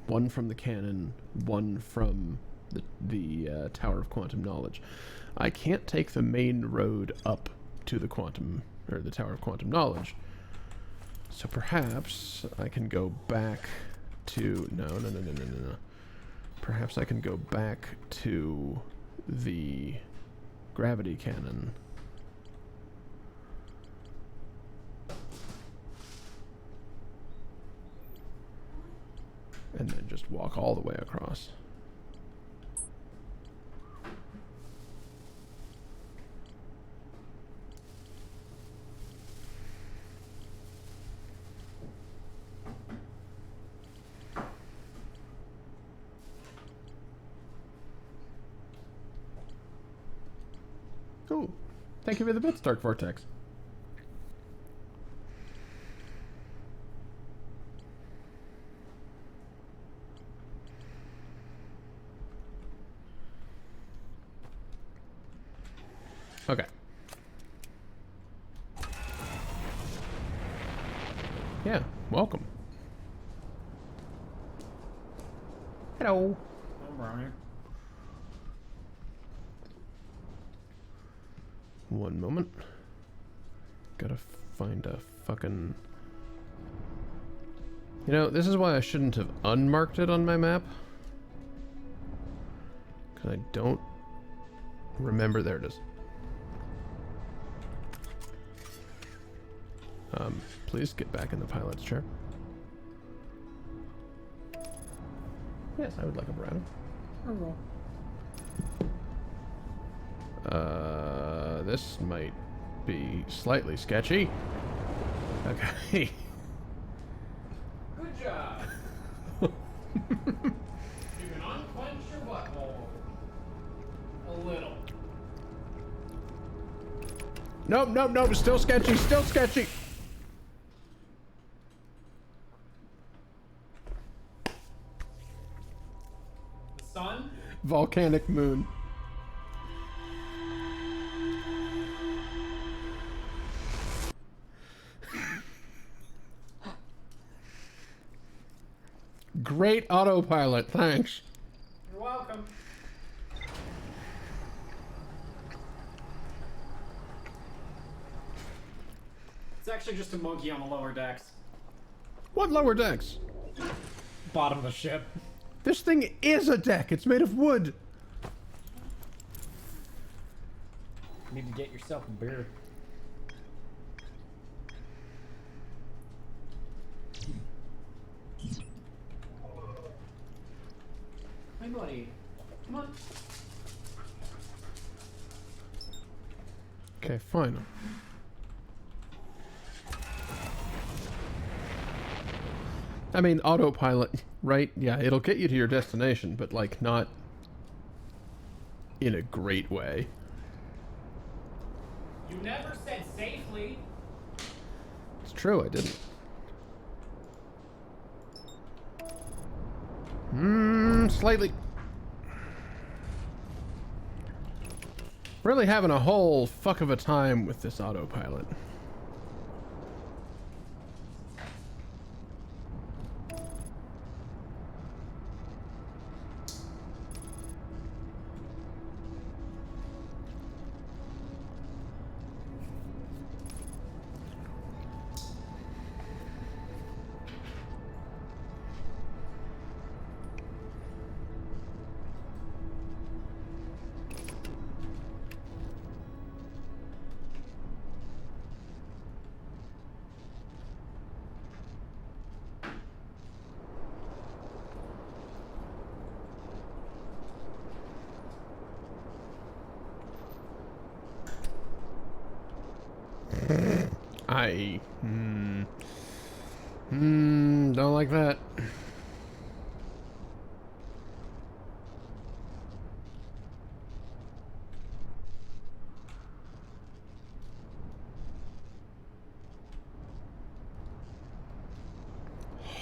One from the cannon, one from the Tower of Quantum Knowledge. I can't take the main road up to the quantum, or the Tower of Quantum Knowledge. So perhaps I can go back to... No. Perhaps I can go back to the gravity cannon. And then just walk all the way across. Ooh, thank you for the bits, Dark Vortex. Okay. Yeah, welcome. Hello. I'm Ryan. One moment. Gotta find a fucking... You know, this is why I shouldn't have unmarked it on my map. Because I don't remember... There it is. Please get back in the pilot's chair. Yes, I would like a Brado. This might be slightly sketchy. Okay. Good job. You can unclench your butthole. A little. Nope, still sketchy, still sketchy. The sun? Volcanic moon. Great autopilot, thanks. You're welcome. It's actually just a monkey on the lower decks. What lower decks? Bottom of the ship. This thing is a deck. It's made of wood. You need to get yourself a beer. Hey, buddy. Come on. Okay, fine. I mean, autopilot, right? Yeah, it'll get you to your destination, but, like, not in a great way. You never said safely. It's true, I didn't. Slightly. Really having a whole fuck of a time with this autopilot. I don't like that.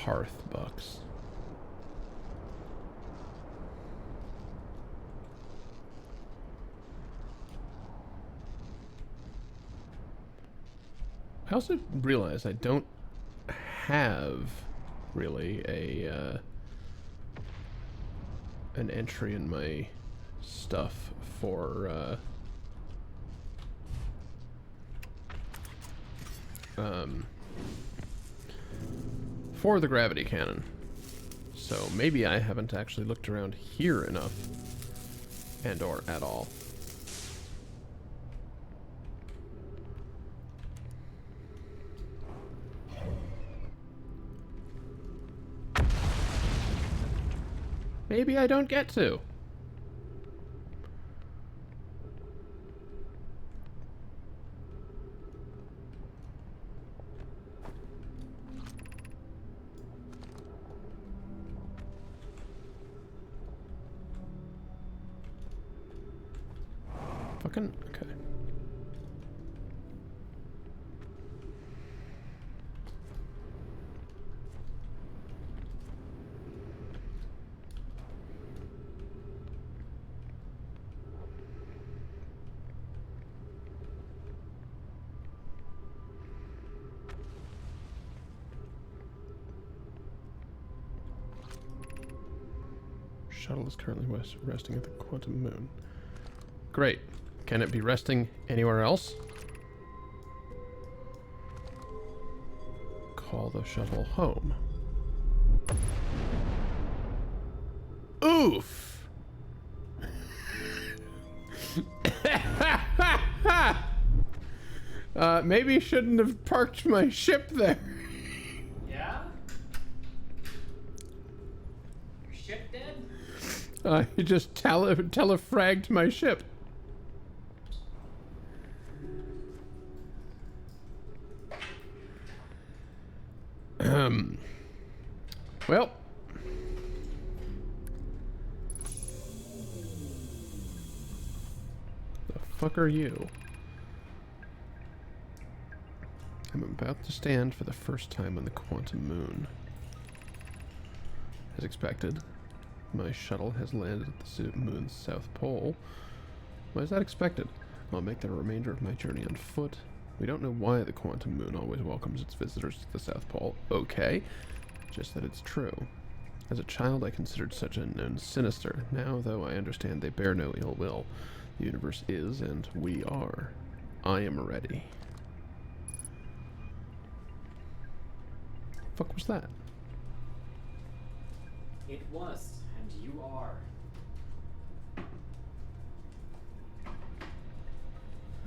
Hearth bucks. I also realize I don't have really a an entry in my stuff for the gravity cannon. So maybe I haven't actually looked around here enough and or at all. Maybe I don't get to. Fucking okay. Shuttle is currently resting at the quantum moon. Great. Can it be resting anywhere else? Call the shuttle home. Oof! Maybe shouldn't have parked my ship there. Yeah? Your ship dead? You just telefragged my ship. Well. The fuck are you? I'm about to stand for the first time on the quantum moon. As expected, my shuttle has landed at the moon's south pole. Why is that expected? I'll make the remainder of my journey on foot. We don't know why the quantum moon always welcomes its visitors to the South Pole. Okay. Just that it's true. As a child, I considered such unknowns sinister. Now, though, I understand they bear no ill will. The universe is, and we are. I am ready. Fuck was that? It was, and you are.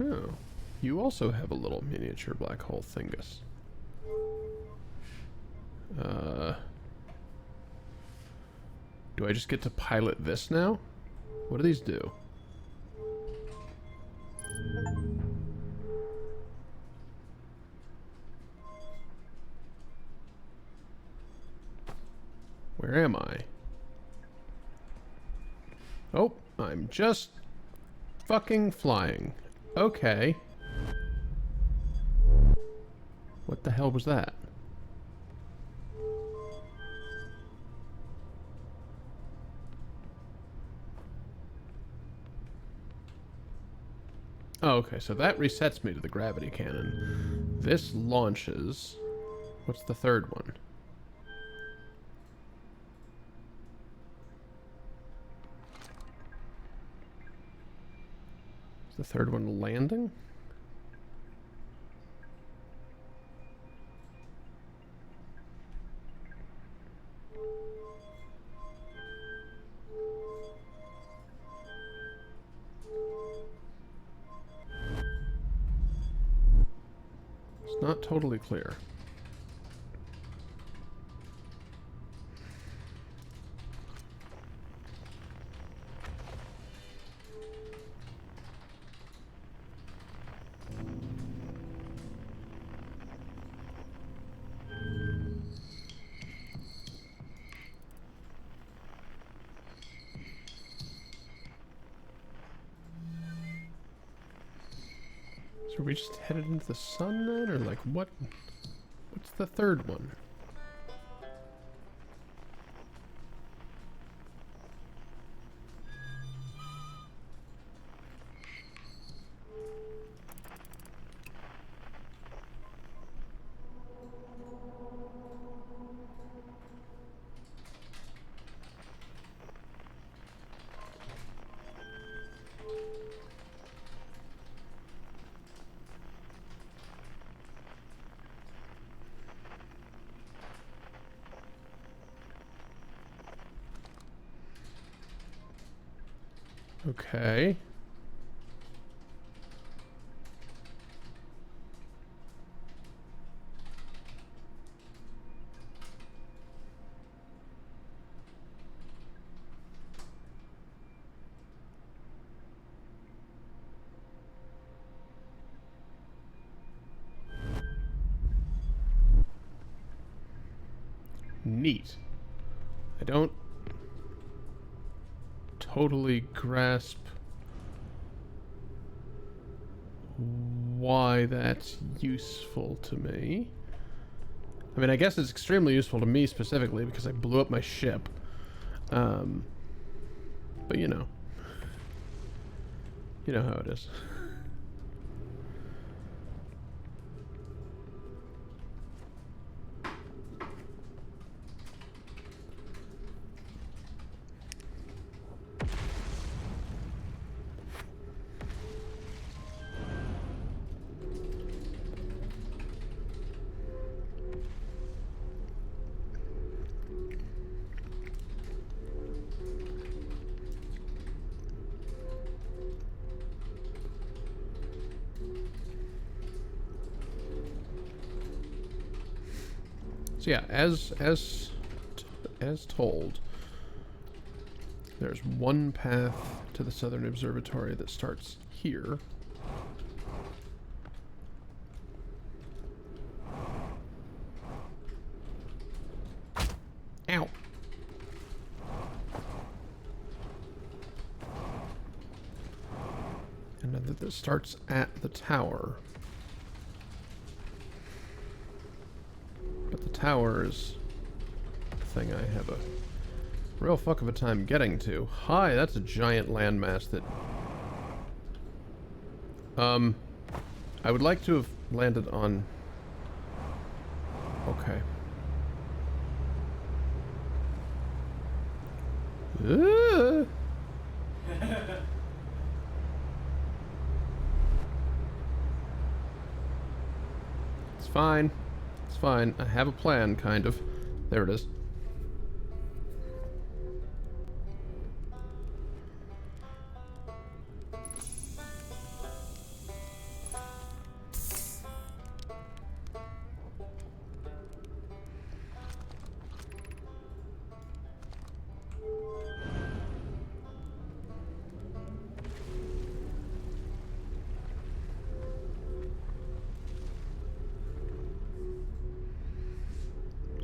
Oh. You also have a little miniature black hole thingus. Do I just get to pilot this now? What do these do? Where am I? Oh, I'm just fucking flying. Okay. What the hell was that? Oh, okay, so that resets me to the gravity cannon. This launches... What's the third one? Is the third one landing? It's not totally clear. So are we just headed into the sun then? Or like what? What's the third one? Okay. Neat. I don't totally grasp why that's useful to me. I mean, I guess it's extremely useful to me specifically because I blew up my ship. But you know. You know how it is. So yeah, as told, there's one path to the Southern Observatory that starts here. Ow! And then that starts at the tower. But the tower is the thing I have a real fuck of a time getting to. Hi, that's a giant landmass that... I would like to have landed on... Okay. It's fine. It's fine. I have a plan, kind of. There it is.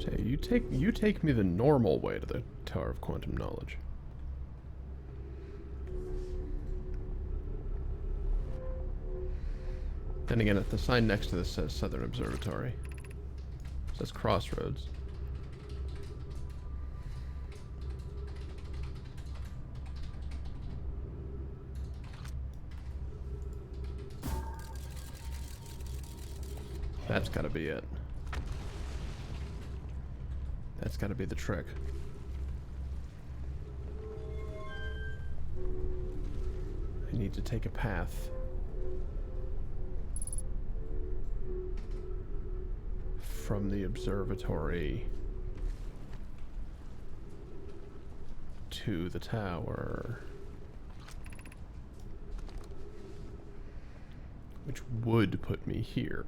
Okay, you take me the normal way to the Tower of Quantum Knowledge. Then again, the sign next to this says Southern Observatory. It says Crossroads. That's gotta be it. That's gotta be the trick. I need to take a path from the observatory to the tower, which would put me here.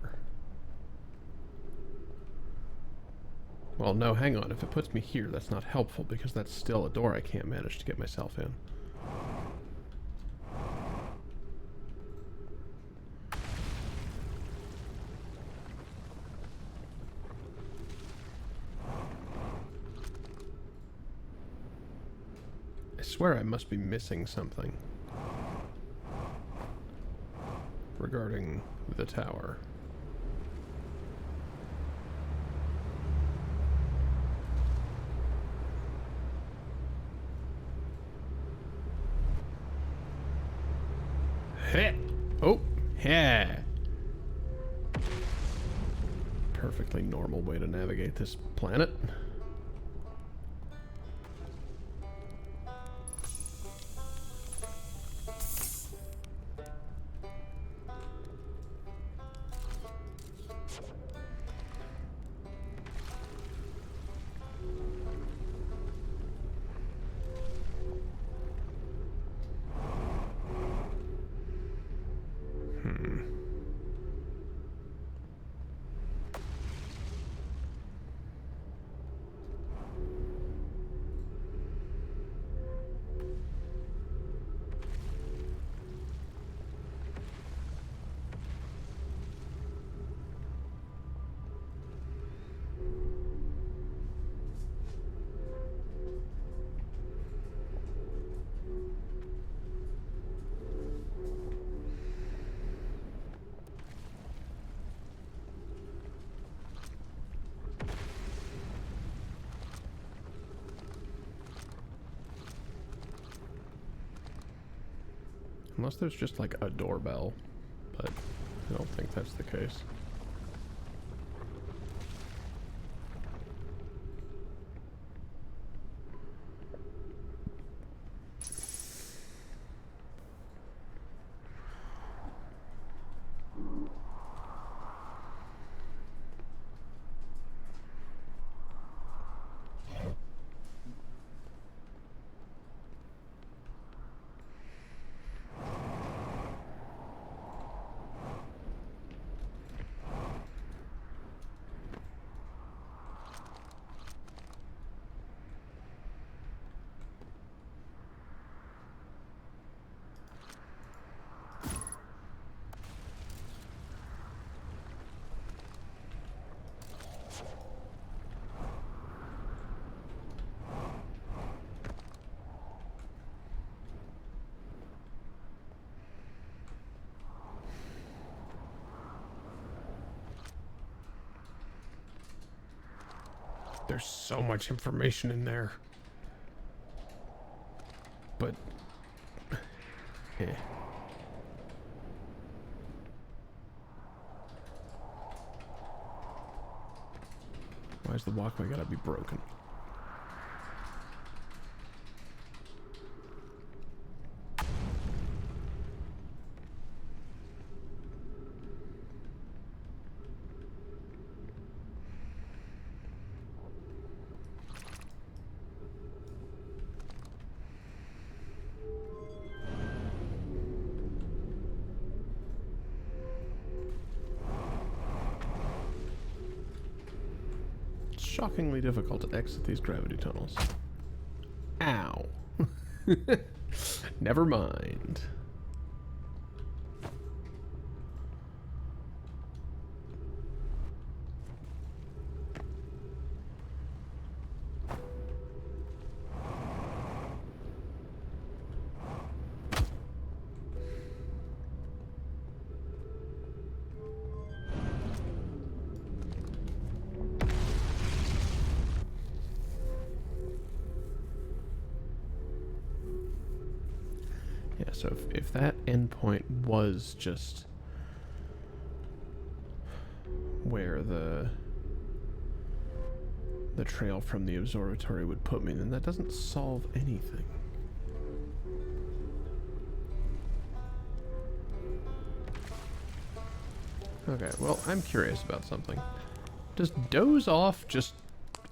Well, no, hang on. If it puts me here, that's not helpful because that's still a door I can't manage to get myself in. I swear I must be missing something regarding the tower. Heh! Oh, yeah. Perfectly normal way to navigate this planet. Unless there's just like a doorbell, but I don't think that's the case. There's so much information in there. But... eh. Why's the walkway gotta be broken? Shockingly difficult to exit these gravity tunnels. Ow. Never mind. So if that endpoint was just where the trail from the observatory would put me, then that doesn't solve anything. Okay, well, I'm curious about something. Does doze off just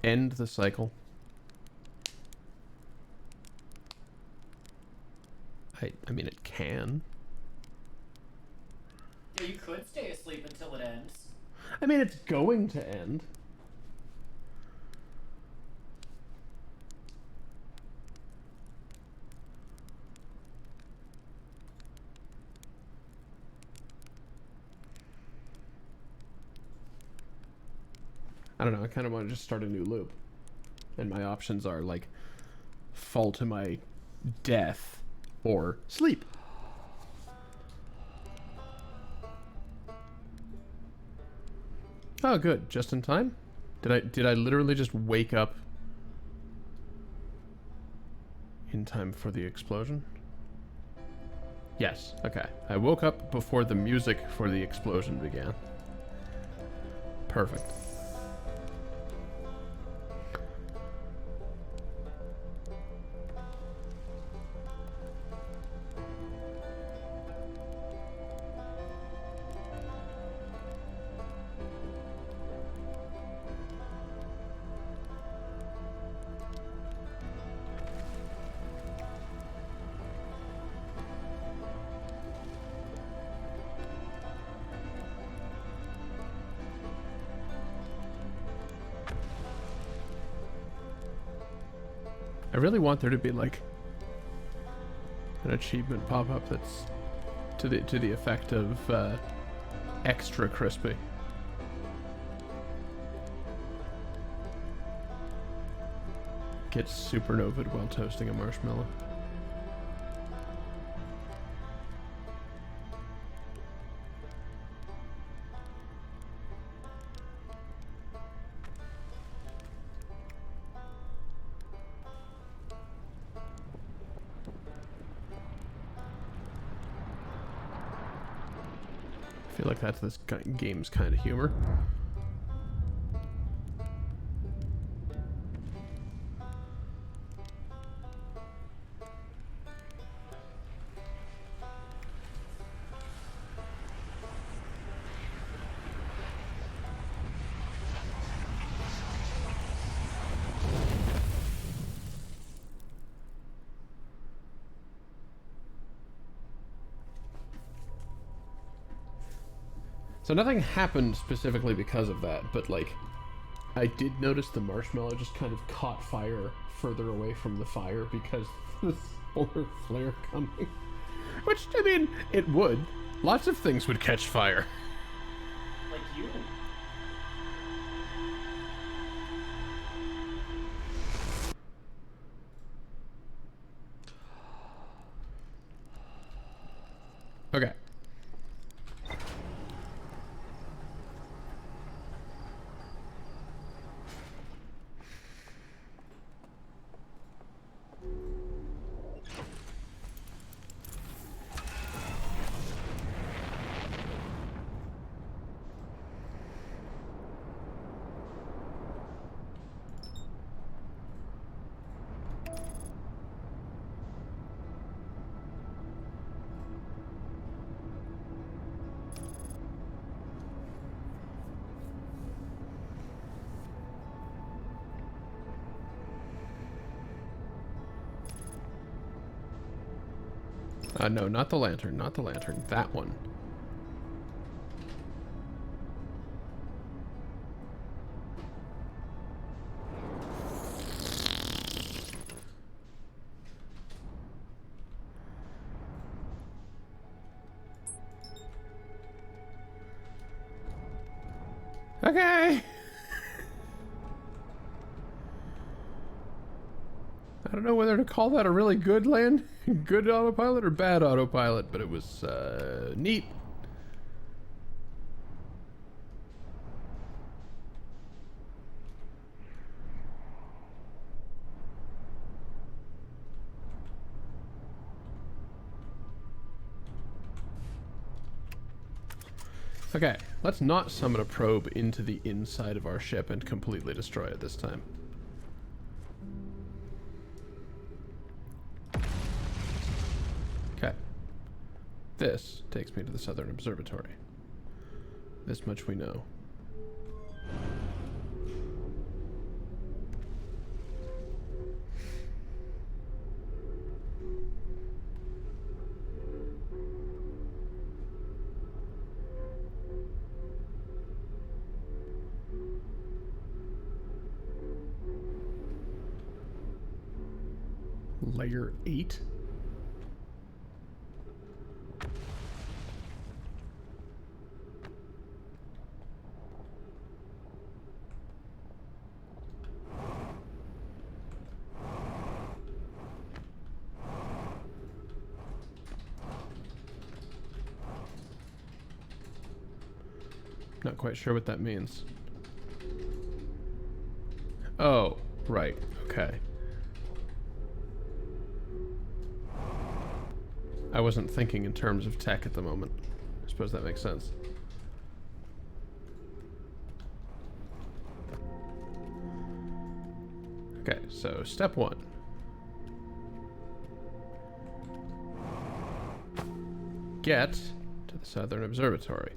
end the cycle? I mean, it can. Yeah, you could stay asleep until it ends. I mean, it's going to end. I don't know, I kind of want to just start a new loop. And my options are, like, fall to my death or sleep. Oh, good. Just in time? Did I literally just wake up in time for the explosion? Yes. Okay. I woke up before the music for the explosion began. Perfect. I really want there to be like an achievement pop up that's to the effect of extra crispy. Get supernovaed while toasting a marshmallow. I feel like that's this game's kind of humor. So nothing happened specifically because of that, but like I did notice the marshmallow just kind of caught fire further away from the fire because the solar flare coming. Which, I mean, it would. Lots of things would catch fire. Like you. Okay. No, not the lantern, not the lantern. That one. Okay. I don't know whether to call that a really good good autopilot or bad autopilot, but it was neat. Okay, let's not summon a probe into the inside of our ship and completely destroy it this time. Okay. This takes me to the Southern Observatory. This much we know. Layer 8? Not quite sure what that means. Oh, right. Okay. I wasn't thinking in terms of tech at the moment. I suppose that makes sense. Okay, so step 1. Get to the Southern Observatory.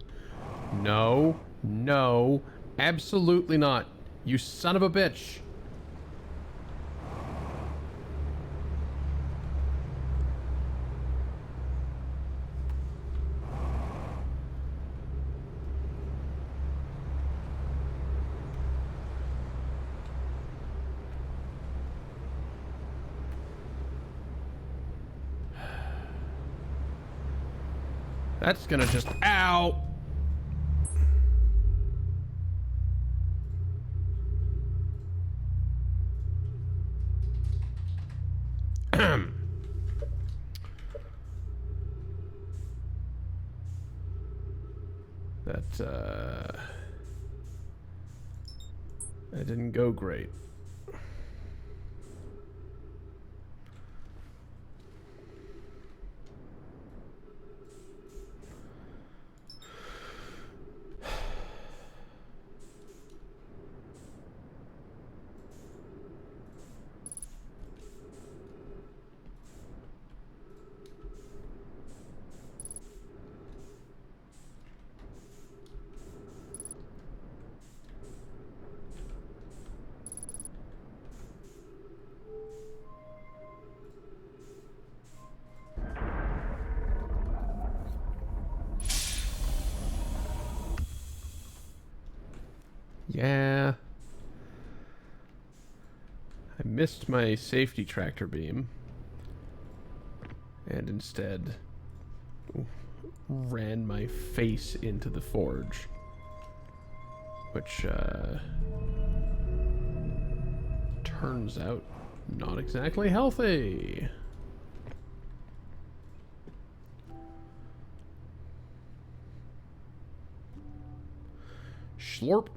No, no, absolutely not. You son of a bitch. That's gonna just... Ow! That didn't go great. Yeah. I missed my safety tractor beam. And instead ran my face into the forge. Which, turns out not exactly healthy. Slurp.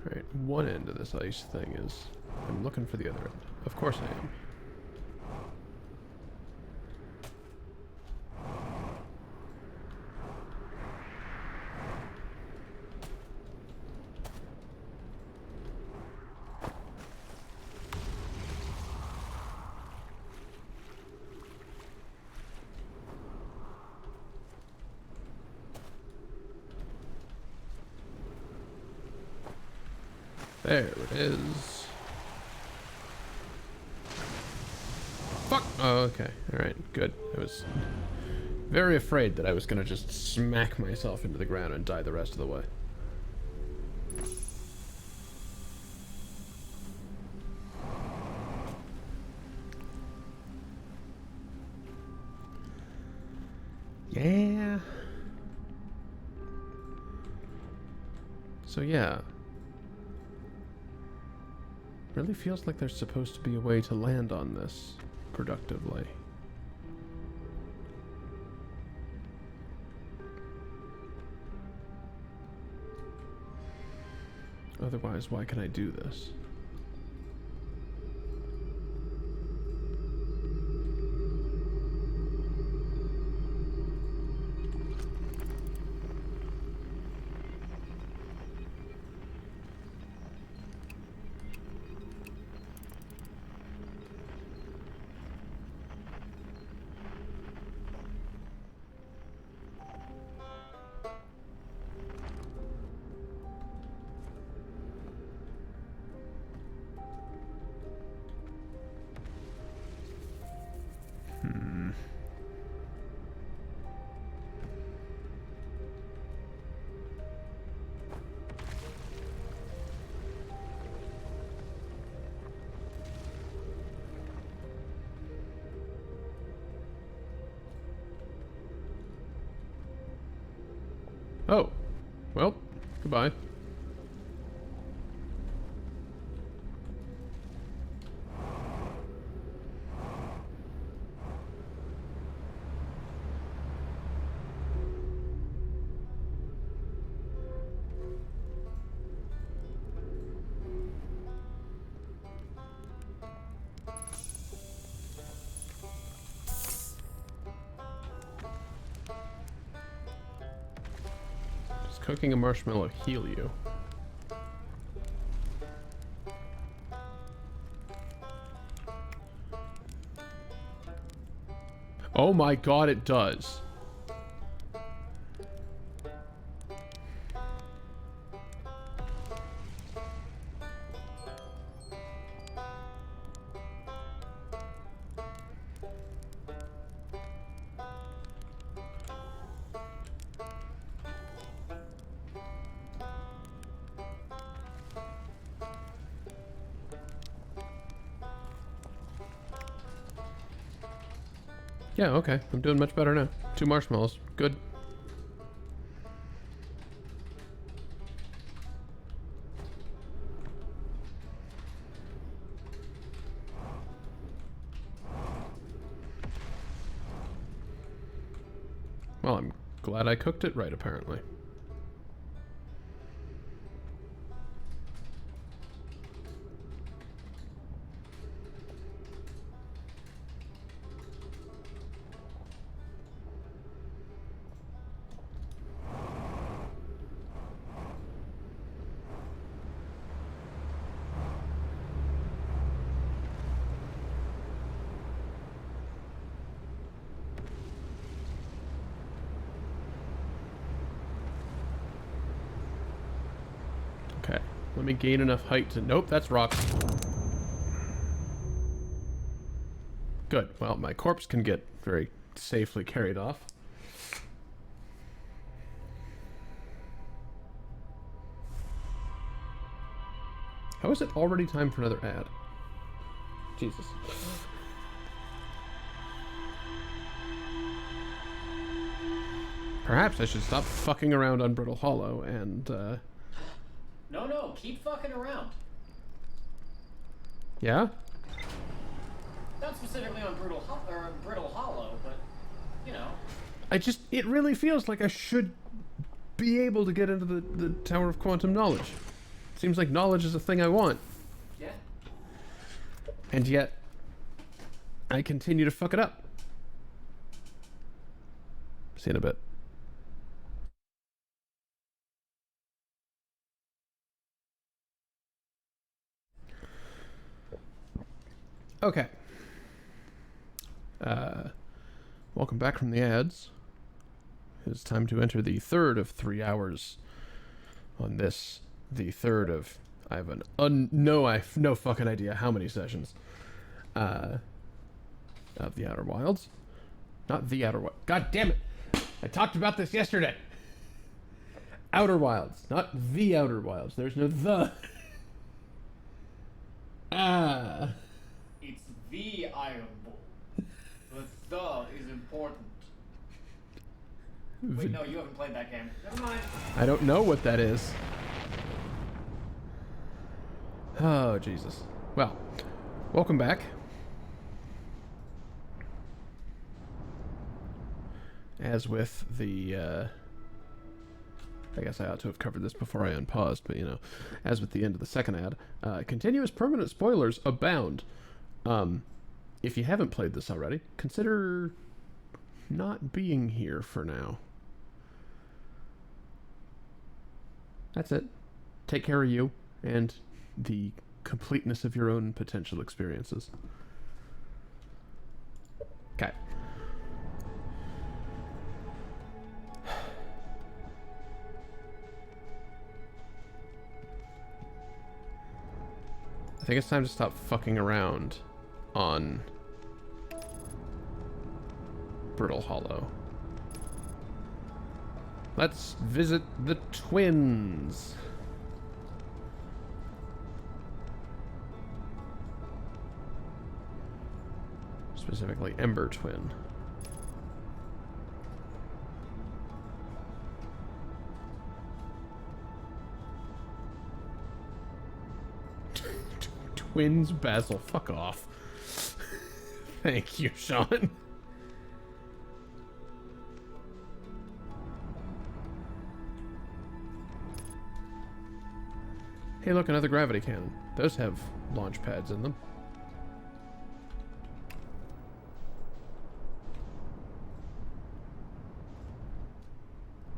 Right, one end of this ice thing is... I'm looking for the other end. Of course I am. There it is. Fuck! Oh, okay. Alright, good. I was very afraid that I was gonna just smack myself into the ground and die the rest of the way. Yeah. So yeah. Really feels like there's supposed to be a way to land on this productively. Otherwise, why can I do this? Oh. Well, goodbye. Does cooking a marshmallow heal you? Oh my god, it does. Yeah, okay. I'm doing much better now. 2 marshmallows. Good. Well, I'm glad I cooked it right, apparently. Okay. Let me gain enough height to... Nope, that's rocks. Good. Well, my corpse can get very safely carried off. How is it already time for another ad? Jesus. Perhaps I should stop fucking around on Brittle Hollow and, No, keep fucking around. Yeah? Not specifically on Brittle Hollow, but, you know. It really feels like I should be able to get into the Tower of Quantum Knowledge. Seems like knowledge is a thing I want. Yeah. And yet, I continue to fuck it up. See you in a bit. Okay. Welcome back from the ads. It's time to enter the third of 3 hours on this. The third of... I have no fucking idea how many sessions. of the Outer Wilds. Not the Outer Wilds. God damn it! I talked about this yesterday. Outer Wilds, not the Outer Wilds. There's no the. Ah. It's the Iron Bull. The is important. Wait, no, you haven't played that game. Never mind. I don't know what that is. Oh, Jesus. Well, welcome back. As with the, I guess I ought to have covered this before I unpaused, but, you know, as with the end of the second ad, continuous permanent spoilers abound. If you haven't played this already, consider not being here for now. That's it. Take care of you and the completeness of your own potential experiences. Okay. I think it's time to stop fucking around on Brittle Hollow. Let's visit the twins. Specifically, Ember Twin. Twins Basil, fuck off. Thank you, Sean. Hey, look, another gravity cannon. Those have launch pads in them.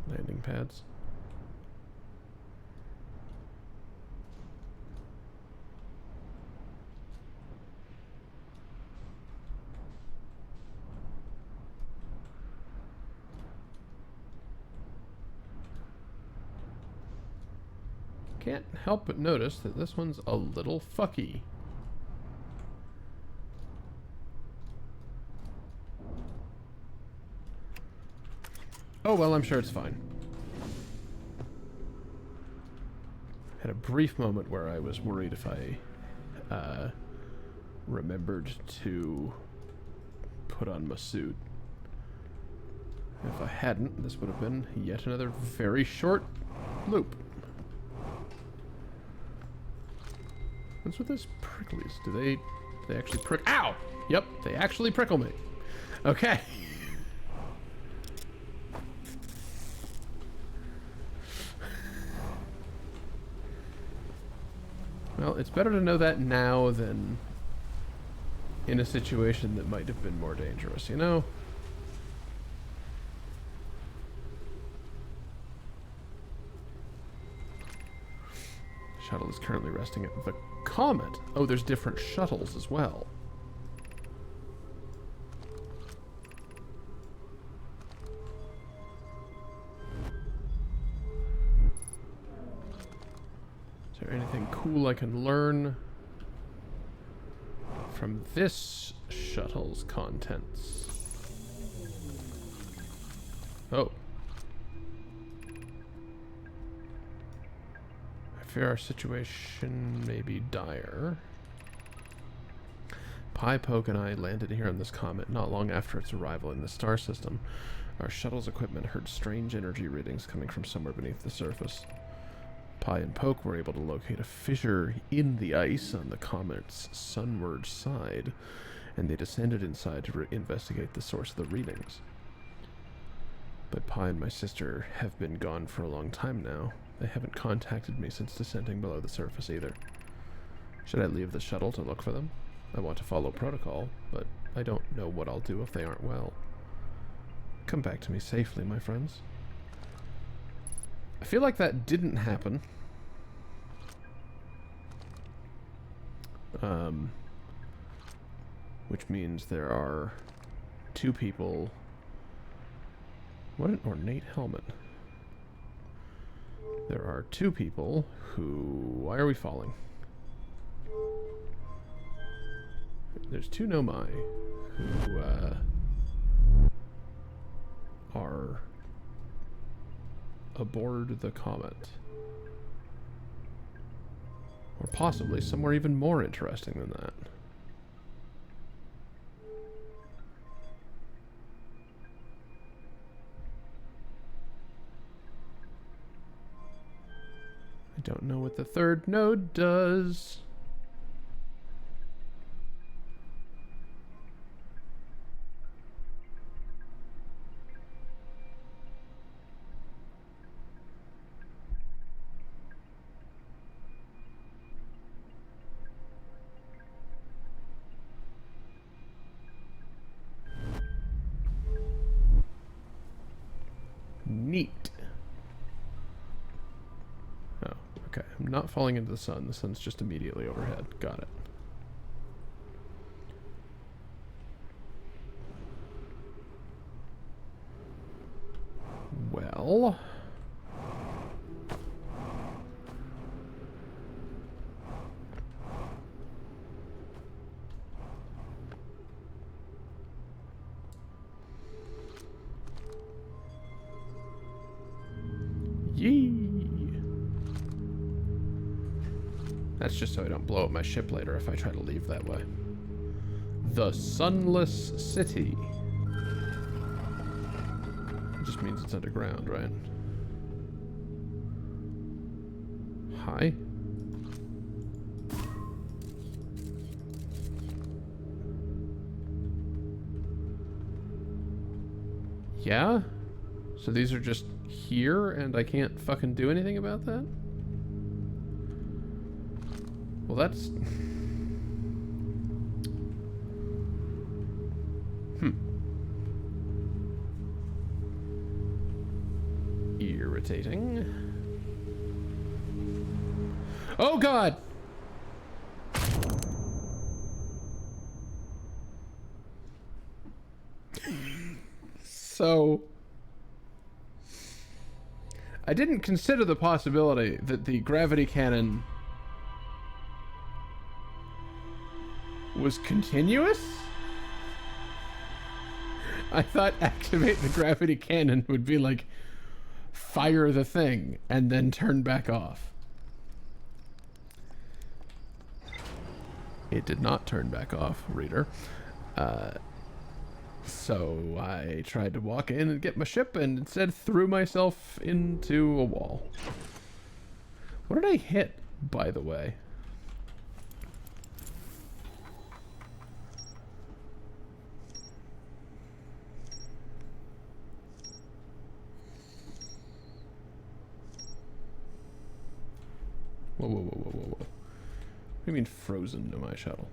Landing pads. Can't help but notice that this one's a little fucky. Oh, well, I'm sure it's fine. Had a brief moment where I was worried if I remembered to put on my suit. If I hadn't, this would have been yet another very short loop. What's with those pricklies? Do they actually prick? Ow! Yep, they actually prickle me. Okay. Well, it's better to know that now than in a situation that might have been more dangerous, you know? Shuttle is currently resting at the Comet. Oh, there's different shuttles as well. Is there anything cool I can learn from this shuttle's contents? Oh. I fear our situation may be dire. Pie Poke and I landed here on this comet not long after its arrival in the star system. Our shuttle's equipment heard strange energy readings coming from somewhere beneath the surface. Pie and Poke were able to locate a fissure in the ice on the comet's sunward side, and they descended inside to investigate the source of the readings. But Pie and my sister have been gone for a long time now. They haven't contacted me since descending below the surface either. Should I leave the shuttle to look for them? I want to follow protocol, but I don't know what I'll do if they aren't well. Come back to me safely, my friends. I feel like that didn't happen. Which means there are two people. What an ornate helmet. There are two people who... Why are we falling? There's two Nomai who are aboard the comet. Or possibly somewhere even more interesting than that. I don't know what the third node does. Neat. Oh, okay. I'm not falling into the sun. The sun's just immediately overhead. Got it. Well... Yee! That's just so I don't blow up my ship later if I try to leave that way. The Sunless City. It just means it's underground, right? Hi. Yeah? So these are just here and I can't fucking do anything about that? Well, that's... Irritating. Oh god! So... I didn't consider the possibility that the gravity cannon was continuous? I thought activate the gravity cannon would be like fire the thing and then turn back off. It did not turn back off, reader. So I tried to walk in and get my ship and instead threw myself into a wall. What did I hit, by the way? Whoa, whoa, whoa, whoa, whoa, whoa. What do you mean frozen to my shuttle?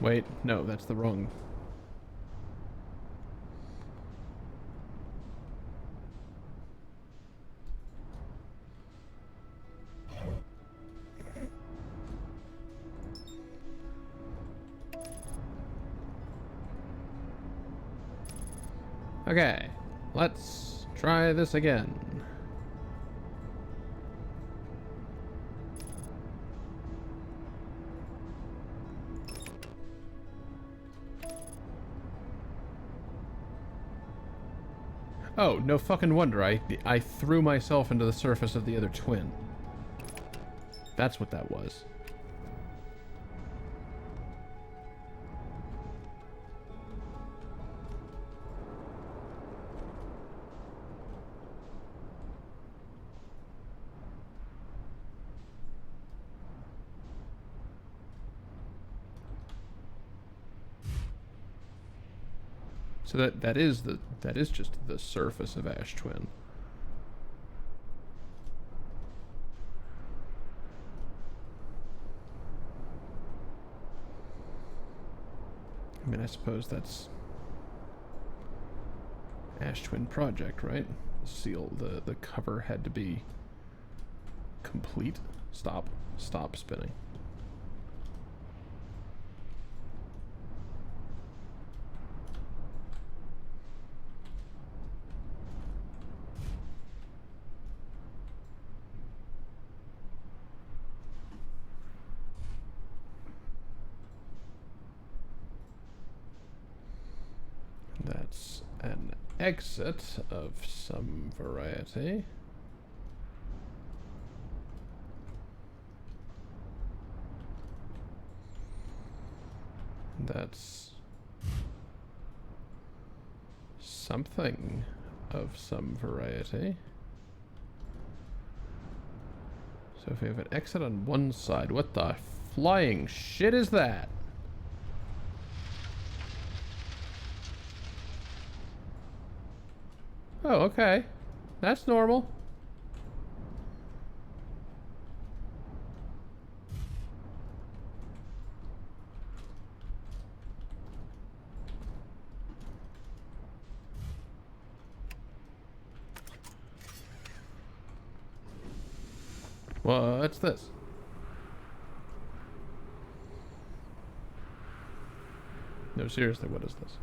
Wait, no, that's the wrong... Okay, let's try this again. Oh, no fucking wonder. I threw myself into the surface of the other twin. That's what that was. So that is just the surface of Ash Twin. I mean, I suppose that's Ash Twin project, right? Seal, the cover had to be complete. Stop spinning. That's an exit of some variety. That's something of some variety. So if we have an exit on one side, what the flying shit is that? Oh, okay. That's normal. What's this? No, seriously, what is this?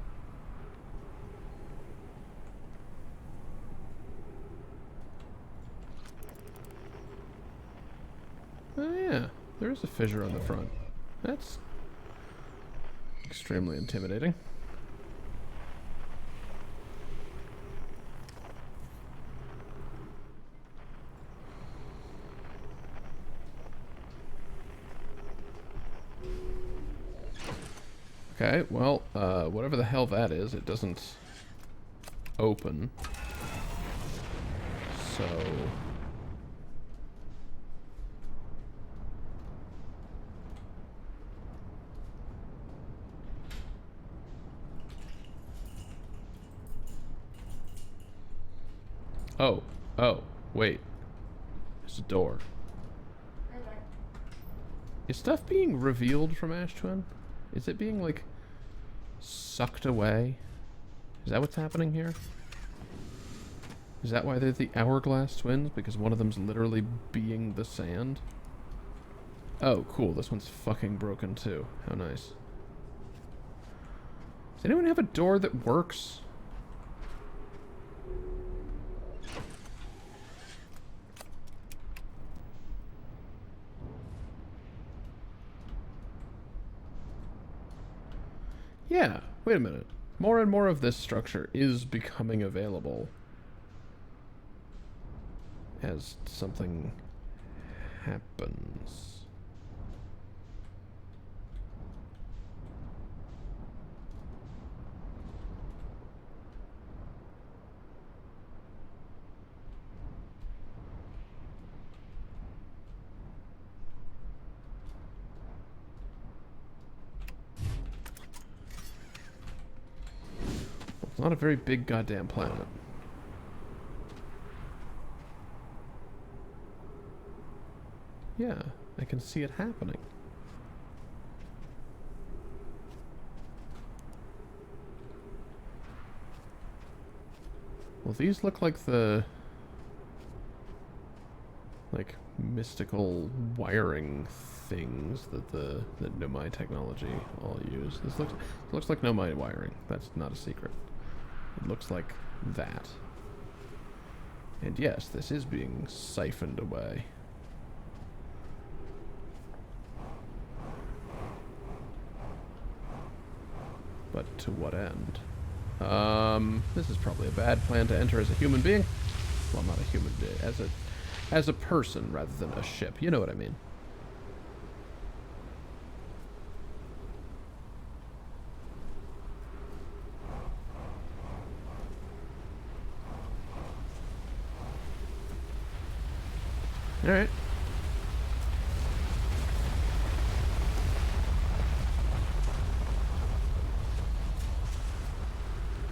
Oh yeah, there is a fissure on the front. That's extremely intimidating. Okay, well, whatever the hell that is, it doesn't open. So... Oh, wait. There's a door. Is stuff being revealed from Ash Twin? Is it being, like, sucked away? Is that what's happening here? Is that why they're the Hourglass Twins? Because one of them's literally being the sand? Oh, cool. This one's fucking broken, too. How nice. Does anyone have a door that works? Yeah, wait a minute. More and more of this structure is becoming available as something happens. It's not a very big goddamn planet. Yeah, I can see it happening. Well, these look like the... like, mystical wiring things that that Nomai technology all use. This looks like Nomai wiring. That's not a secret. It looks like that. And yes, this is being siphoned away. But to what end? This is probably a bad plan to enter as a human being. Well, not a human being, as a person rather than a ship. You know what I mean. All right.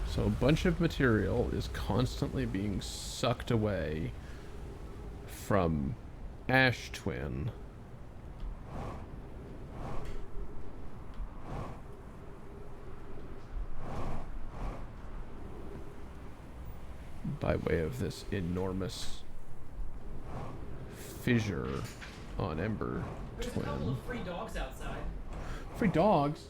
So a bunch of material is constantly being sucked away from Ash Twin. by way of this enormous fissure on Ember There's a couple Twin. of free dogs outside. Free dogs?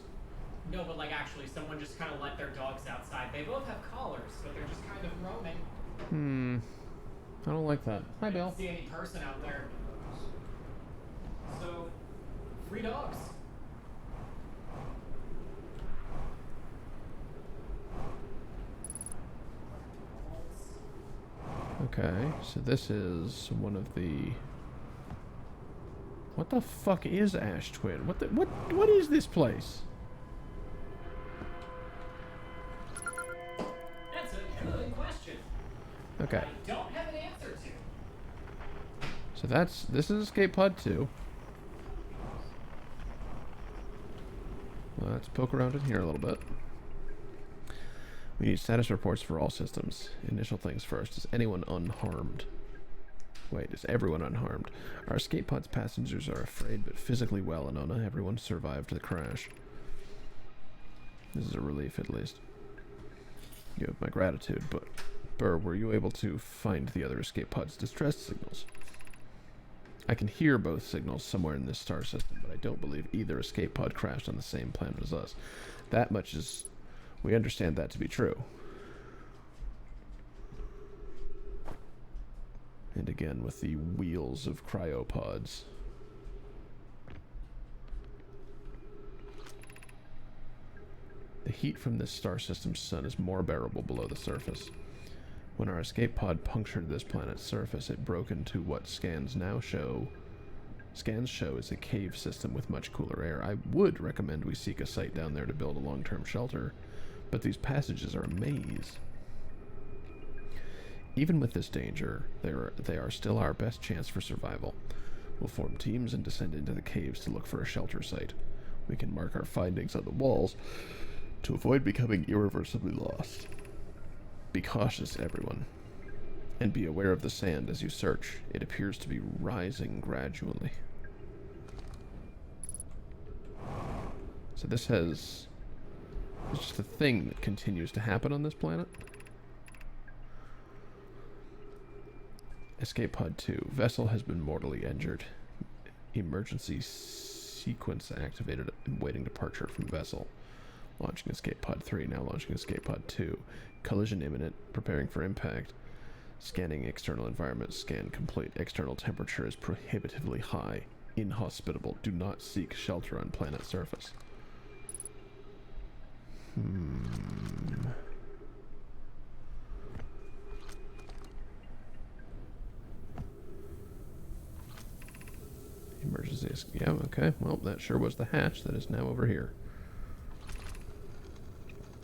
No, but like actually, someone just kind of let their dogs outside. They both have collars, but they're just kind of roaming. I don't like that. Hi, I Bill. didn't see any person out there. So, free dogs. Okay, so this is one of the... What the fuck is Ash Twin? What is this place? That's a good question. Okay, I don't have an answer to. so this is Escape Pod 2. Let's poke around in here a little bit. We need status reports for all systems. Initial things first. Is anyone unharmed? Wait, is everyone unharmed? Our escape pod's passengers are afraid but physically well, Anona. Everyone survived the crash. This is a relief, at least. You have my gratitude, but... Burr, were you able to find the other escape pod's distress signals? I can hear both signals somewhere in this star system, but I don't believe either escape pod crashed on the same planet as us. That much is... We understand that to be true. And again, with the wheels of cryopods. The heat from this star system's sun is more bearable below the surface. When our escape pod punctured this planet's surface, it broke into what scans show is a cave system with much cooler air. I would recommend we seek a site down there to build a long-term shelter, but these passages are a maze. Even with this danger, they are still our best chance for survival. We'll form teams and descend into the caves to look for a shelter site. We can mark our findings on the walls to avoid becoming irreversibly lost. Be cautious, everyone, and be aware of the sand as you search. It appears to be rising gradually. So this has... It's just a thing that continues to happen on this planet. Escape Pod 2. Vessel has been mortally injured. Emergency sequence activated. Waiting departure from vessel. Launching Escape Pod 3. Now launching Escape Pod 2. Collision imminent. Preparing for impact. Scanning external environment. Scan complete. External temperature is prohibitively high. Inhospitable. Do not seek shelter on planet surface. Emergency. Yeah, okay. Well, that sure was the hatch that is now over here.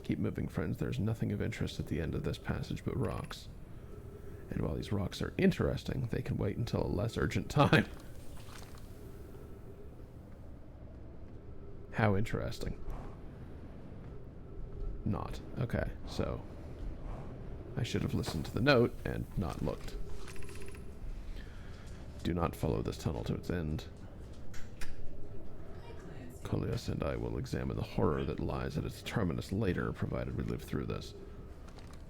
Keep moving, friends. There's nothing of interest at the end of this passage but rocks. And while these rocks are interesting, they can wait until a less urgent time. How interesting. Not. Okay, so I should have listened to the note and not looked. Do not follow this tunnel to its end. Coleus and I will examine the horror that lies at its terminus later, provided we live through this.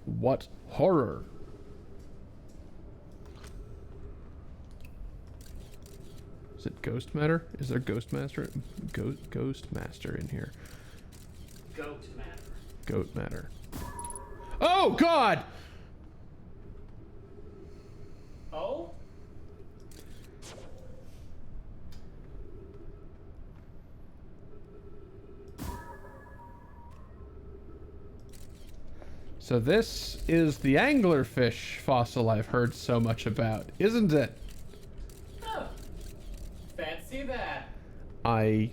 What horror? Is it ghost matter? Is there ghost master? Ghost master in here. Goat matter. Goat matter. Oh God! Oh? So this is the anglerfish fossil I've heard so much about, isn't it? Oh. Fancy that. I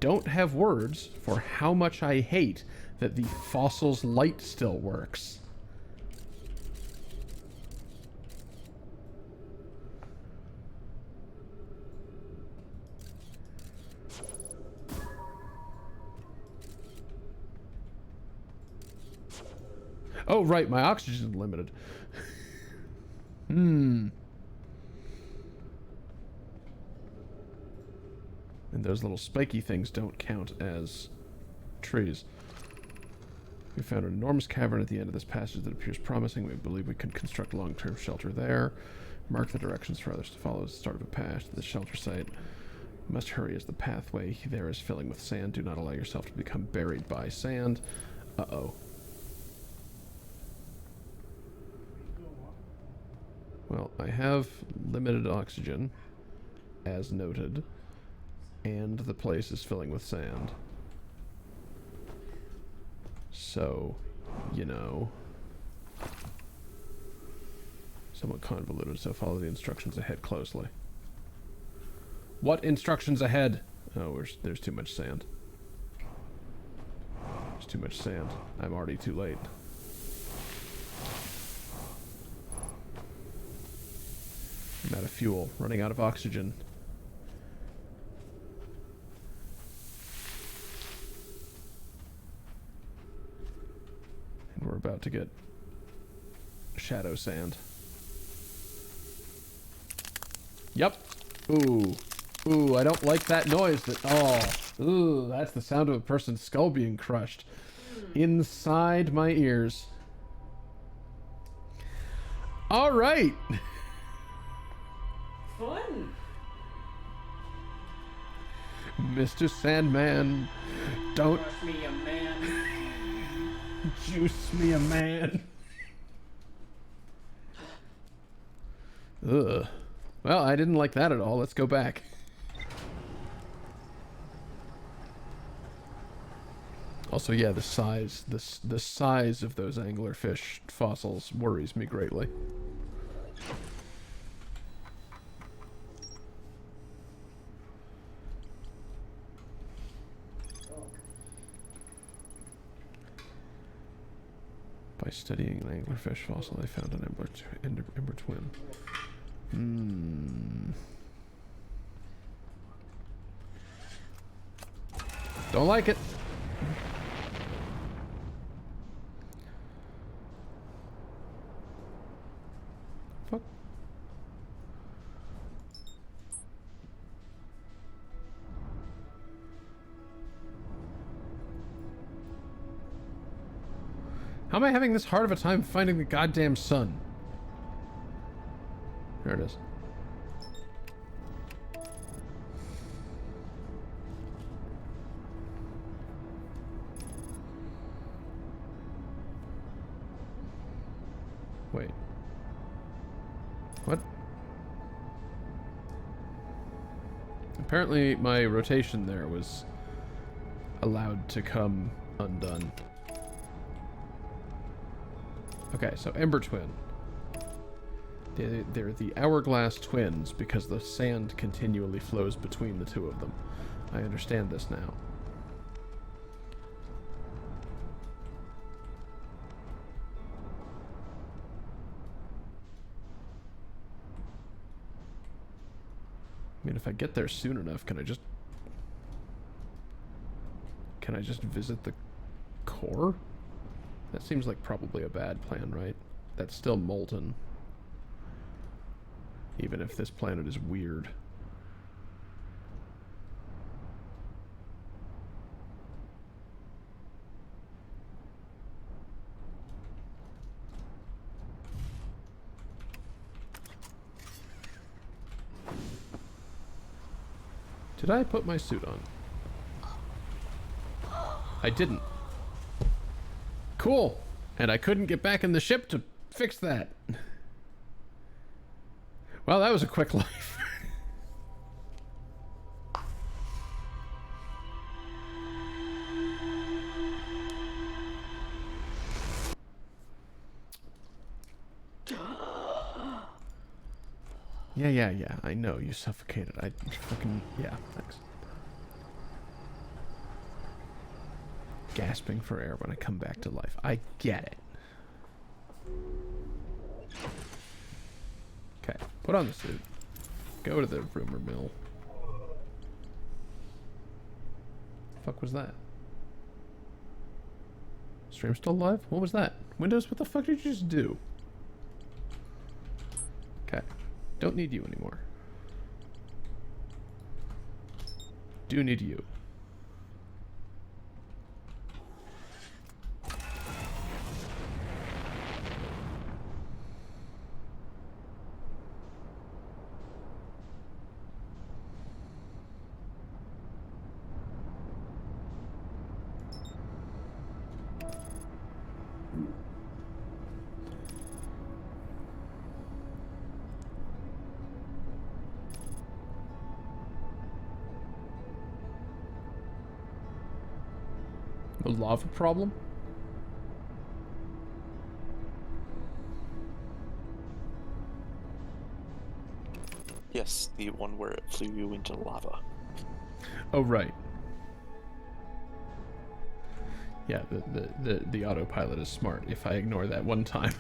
don't have words for how much I hate that the fossil's light still works. Oh, right, my oxygen's limited. And those little spiky things don't count as trees. We found an enormous cavern at the end of this passage that appears promising. We believe we can construct a long-term shelter there. Mark the directions for others to follow as the start of a path to the shelter site. You must hurry as the pathway there is filling with sand. Do not allow yourself to become buried by sand. Uh-oh. Well, I have limited oxygen, as noted, and the place is filling with sand. So, you know, somewhat convoluted, so follow the instructions ahead closely. What instructions ahead? Oh, there's too much sand. There's too much sand. I'm already too late. I'm out of fuel, running out of oxygen. And we're about to get shadow sand. Yep. Ooh. Ooh, I don't like that noise. Ooh, that's the sound of a person's skull being crushed. Inside my ears. All right. Fun. Mr. Sandman, don't Crush me, a man. juice me a man. Ugh. Well, I didn't like that at all. Let's go back. Also, yeah, the size of those anglerfish fossils worries me greatly. By studying an anglerfish fossil, I found an ember twin. Don't like it. Fuck. How am I having this hard of a time finding the goddamn sun? There it is. Wait. What? Apparently my rotation there was allowed to come undone. Okay, so Ember Twin. They're the hourglass twins because the sand continually flows between the two of them. I understand this now. I mean, if I get there soon enough, can I just visit the core? That seems like probably a bad plan, right? That's still molten. Even if this planet is weird. Did I put my suit on? I didn't. Cool. And I couldn't get back in the ship to fix that. Well, that was a quick life. Yeah. I know, you suffocated. I fucking... Yeah, thanks. Gasping for air when I come back to life. I get it. Okay, put on the suit. Go to the rumor mill. Fuck was that? Stream still live? What was that? Windows, what the fuck did you just do? Okay. Don't need you anymore. Do need you. A lava problem? Yes, the one where it flew you into lava. Oh, right. Yeah, the autopilot is smart if I ignore that one time.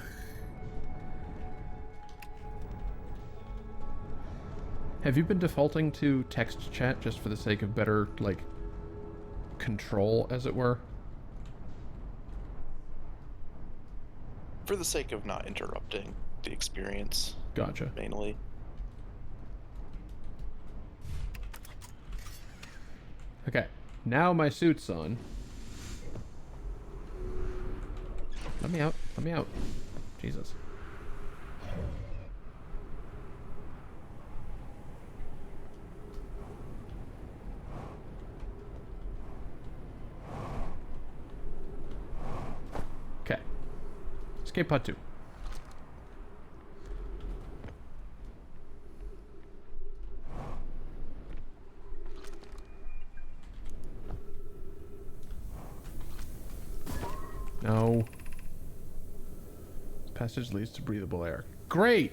Have you been defaulting to text chat just for the sake of better, like, control, as it were? For the sake of not interrupting the experience, Gotcha. mainly. Okay, now my suit's on. Let me out. Let me out. Jesus. Okay. Escape pod 2. No. This passage leads to breathable air. Great!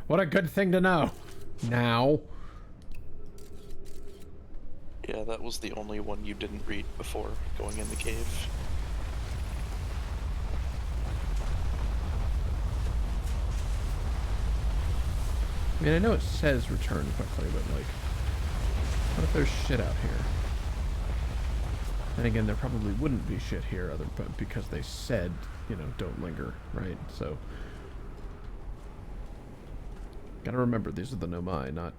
What a good thing to know. Now. Yeah, that was the only one you didn't read before going in the cave. I mean, I know it says return quickly, but, like, what if there's shit out here? And again, there probably wouldn't be shit here but because they said, you know, don't linger, right? So, gotta remember, these are the Nomai, not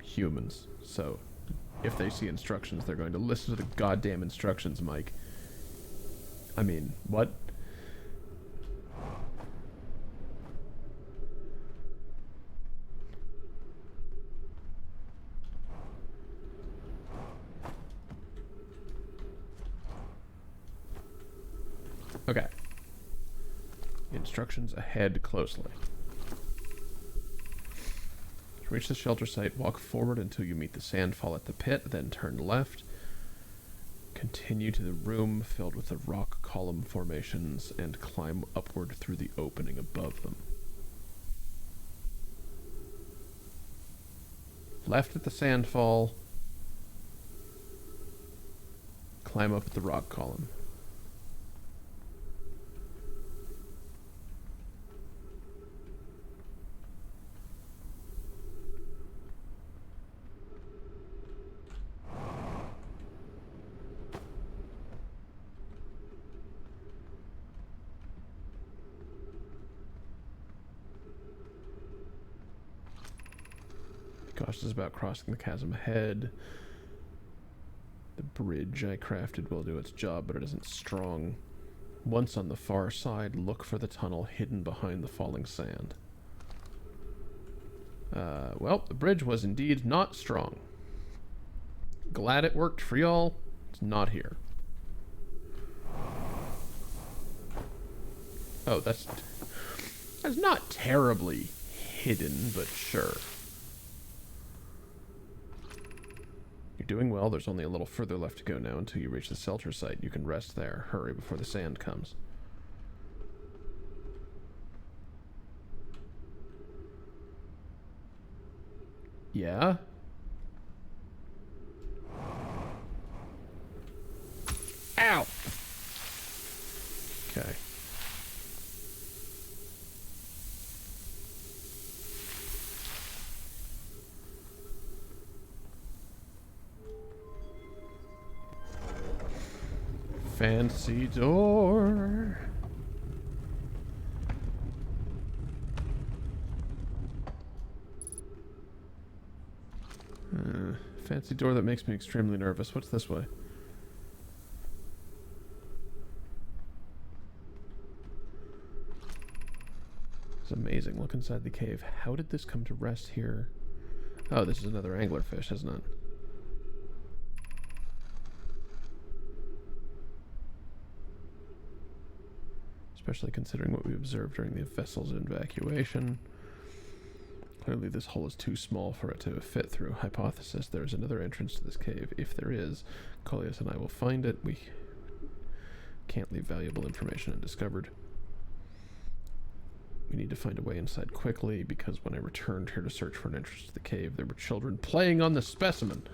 humans. So, if they see instructions, they're going to listen to the goddamn instructions, Mike. I mean, what? Okay. Instructions ahead closely. To reach the shelter site, walk forward until you meet the sandfall at the pit, then turn left. Continue to the room filled with the rock column formations and climb upward through the opening above them. Left at the sandfall. Climb up at the rock column. Cautious about crossing the chasm ahead. The bridge I crafted will do its job, but it isn't strong. Once on the far side, look for the tunnel hidden behind the falling sand. Well, the bridge was indeed not strong. Glad it worked for y'all. It's not here. Oh, that's not terribly hidden, but sure. You're doing well. There's only a little further left to go now until you reach the shelter site. You can rest there. Hurry before the sand comes. Yeah? Ow! Okay. Fancy door. Fancy door that makes me extremely nervous. What's this way? It's amazing. Look inside the cave. How did this come to rest here? Oh, this is another anglerfish, isn't it? Especially considering what we observed during the vessel's evacuation. Clearly this hole is too small for it to fit through. Hypothesis, there is another entrance to this cave. If there is, Coleus and I will find it. We can't leave valuable information undiscovered. We need to find a way inside quickly, because when I returned here to search for an entrance to the cave, there were children playing on the specimen.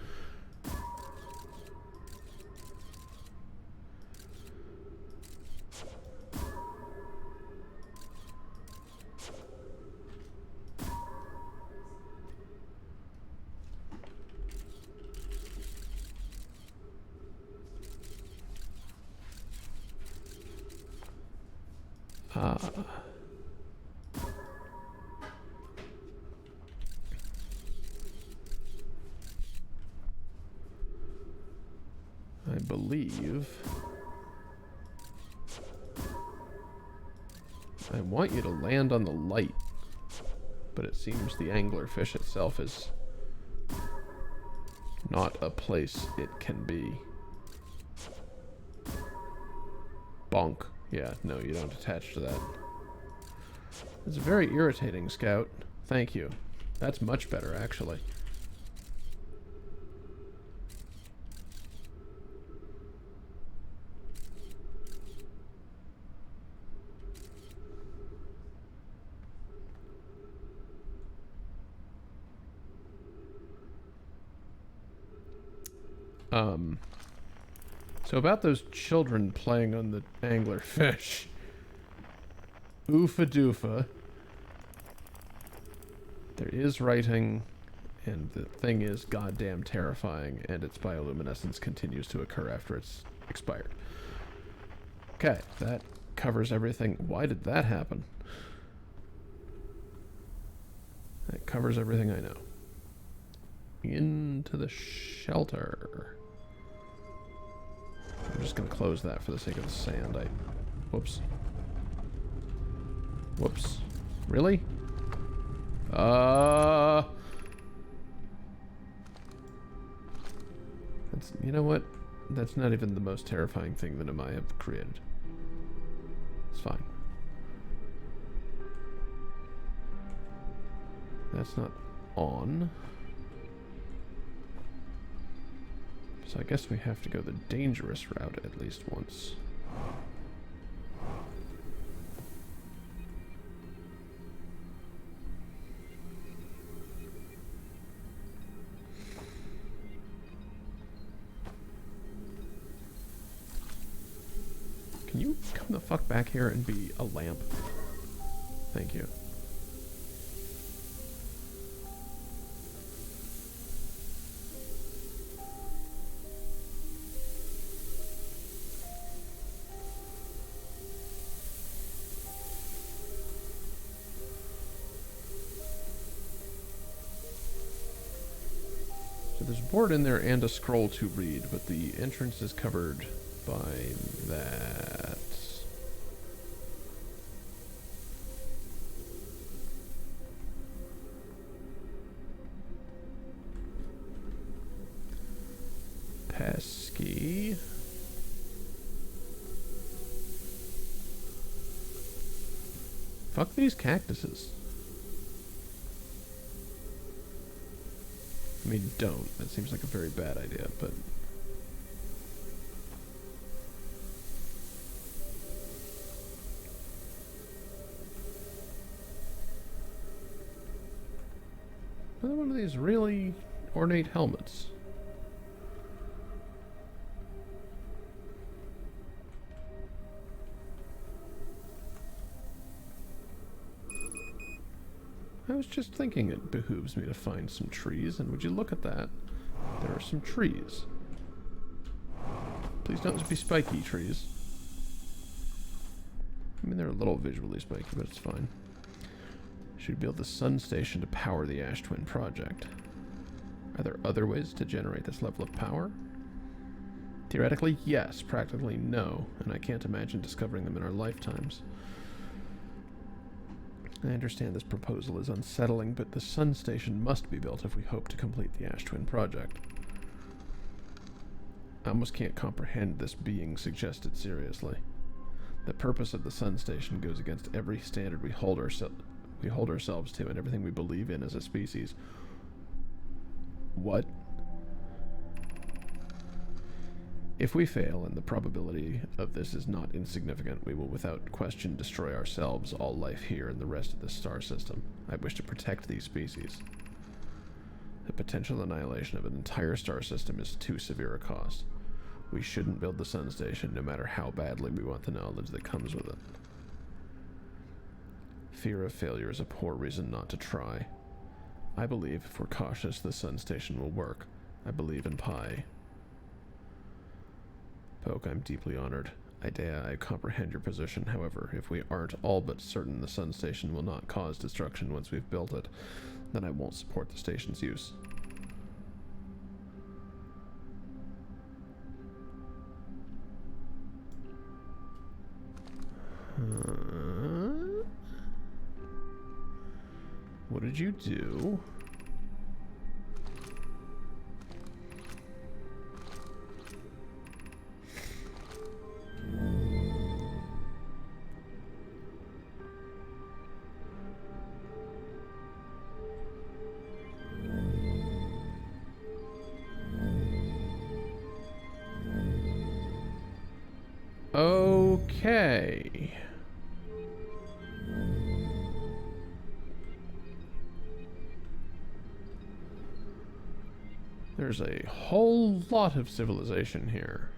I believe I want you to land on the light, but it seems the anglerfish itself is not a place it can be. Bonk. Yeah, no, you don't attach to that. It's very irritating, Scout. Thank you. That's much better, actually. So about those children playing on the anglerfish. Oofa doofa. There is writing, and the thing is goddamn terrifying, and its bioluminescence continues to occur after it's expired. Okay, that covers everything. Why did that happen? That covers everything I know. Into the shelter. I'm just gonna close that for the sake of the sand. Whoops. Whoops. Really? That's, you know what? That's not even the most terrifying thing that I have created. It's fine. That's not on. So I guess we have to go the dangerous route at least once. Can you come the fuck back here and be a lamp? Thank you. There's a board in there and a scroll to read, but the entrance is covered by that. Pesky. Fuck these cactuses. I mean, don't. That seems like a very bad idea, but... Another one of these really ornate helmets. I was just thinking it behooves me to find some trees, and would you look at that? There are some trees. Please don't be spiky trees. I mean, they're a little visually spiky, but it's fine. Should build the sun station to power the Ash Twin project. Are there other ways to generate this level of power? Theoretically, yes. Practically, no. And I can't imagine discovering them in our lifetimes. I understand this proposal is unsettling, but the sun station must be built if we hope to complete the Ash Twin project. I almost can't comprehend this being suggested seriously. The purpose of the sun station goes against every standard we hold we hold ourselves to and everything we believe in as a species. What? If we fail, and the probability of this is not insignificant, we will without question destroy ourselves, all life here, and the rest of the star system. I wish to protect these species. The potential annihilation of an entire star system is too severe a cost. We shouldn't build the sun station, no matter how badly we want the knowledge that comes with it. Fear of failure is a poor reason not to try. I believe, if we're cautious, the sun station will work. I believe in Pi. Poke, I'm deeply honored. Idea, I comprehend your position. However, if we aren't all but certain the sun station will not cause destruction once we've built it, then I won't support the station's use. What did you do? Okay. There's a whole lot of civilization here.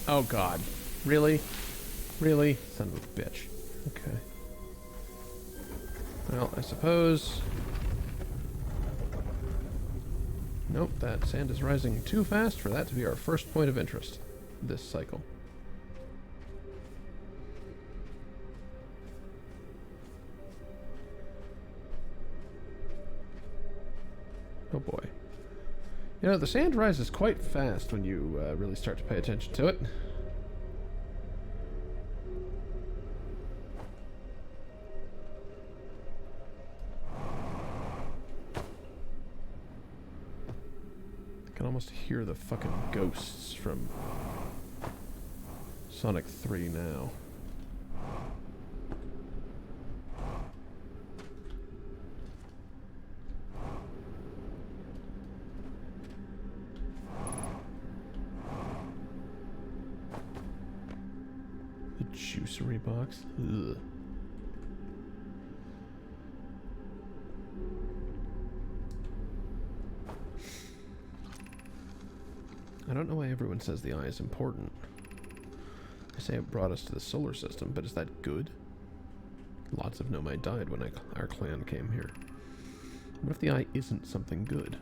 Oh god. Really? Really? Son of a bitch. Okay. Well, I suppose... Nope, that sand is rising too fast for that to be our first point of interest this cycle. Oh boy. You know, the sand rises quite fast when you really start to pay attention to it. I can almost hear the fucking ghosts from Sonic 3 now. Juicery box? Ugh. I don't know why everyone says the eye is important. They say it brought us to the solar system, but is that good? Lots of Nomai died when our clan came here. What if the eye isn't something good?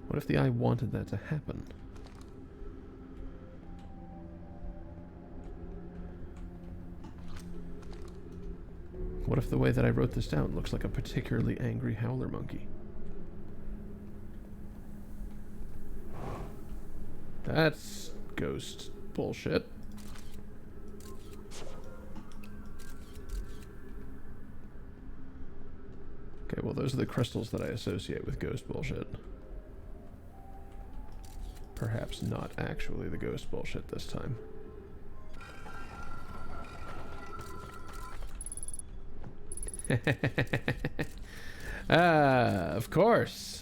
What if the eye wanted that to happen? What if the way that I wrote this down looks like a particularly angry howler monkey? That's ghost bullshit. Okay, well those are the crystals that I associate with ghost bullshit. Perhaps not actually the ghost bullshit this time. Of course.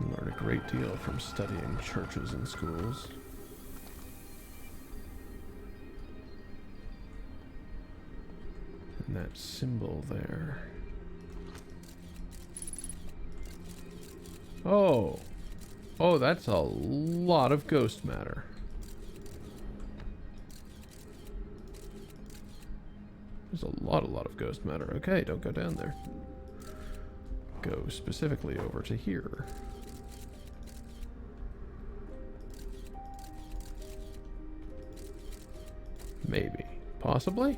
Learn a great deal from studying churches and schools. And that symbol there. Oh! Oh, that's a lot of ghost matter. There's a lot of ghost matter. Okay, don't go down there. Go specifically over to here. Maybe. Possibly?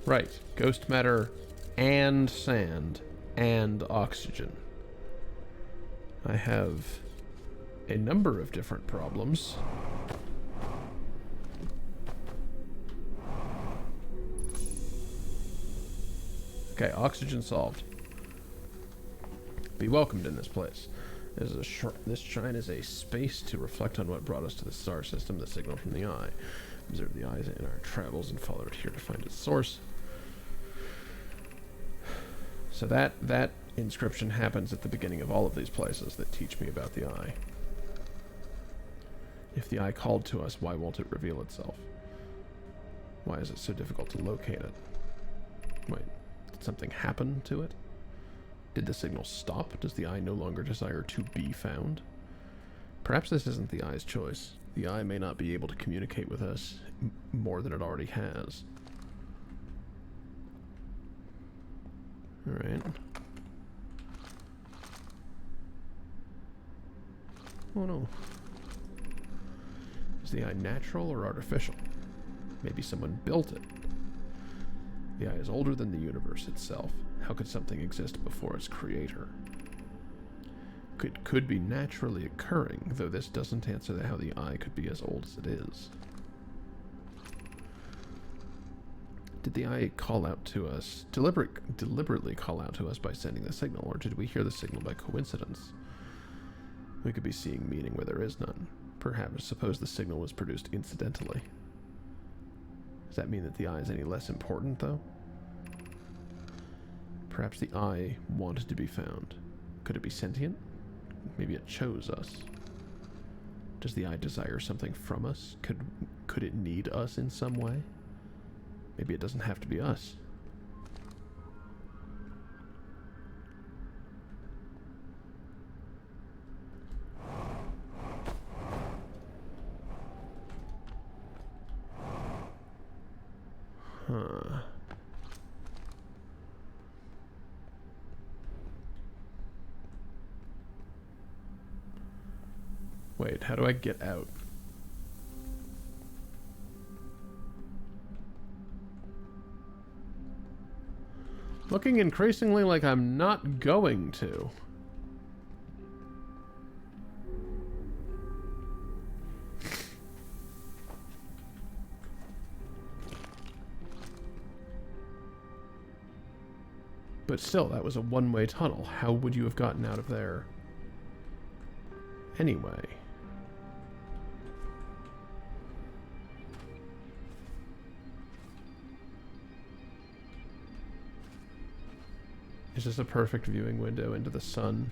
Right. Ghost matter and sand and oxygen. I have a number of different problems. Okay, oxygen solved. Be welcomed in this place. This shrine is a space to reflect on what brought us to the star system, the signal from the eye. Observe the eyes in our travels and follow it here to find its source. So that inscription happens at the beginning of all of these places that teach me about the eye. If the eye called to us, why won't it reveal itself? Why is it so difficult to locate it? Wait, did something happen to it? Did the signal stop? Does the eye no longer desire to be found? Perhaps this isn't the eye's choice. The eye may not be able to communicate with us more than it already has. Alright. Oh no. Is the eye natural or artificial? Maybe someone built it. The eye is older than the universe itself. How could something exist before its creator? It could be naturally occurring, though this doesn't answer how the eye could be as old as it is. Did the eye call out to us, deliberately call out to us by sending the signal, or did we hear the signal by coincidence? We could be seeing meaning where there is none. Perhaps suppose the signal was produced incidentally. Does that mean that the eye is any less important, though? Perhaps the eye wanted to be found. Could it be sentient? Maybe it chose us. Does the eye desire something from us? Could it need us in some way? Maybe it doesn't have to be us. Huh. Wait, how do I get out? Looking increasingly like I'm not going to. But still, that was a one-way tunnel. How would you have gotten out of there? Anyway. Is this a perfect viewing window into the sun?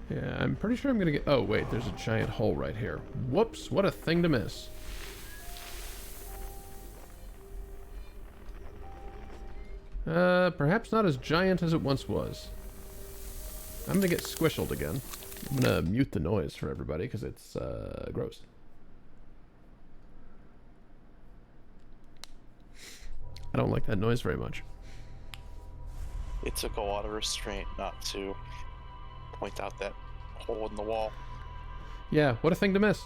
Yeah, I'm pretty sure I'm gonna get... Oh, wait, there's a giant hole right here. Whoops, what a thing to miss. Perhaps not as giant as it once was. I'm gonna get squished again. I'm gonna mute the noise for everybody, because it's, gross. I don't like that noise very much. It took a lot of restraint not to point out that hole in the wall. Yeah, what a thing to miss.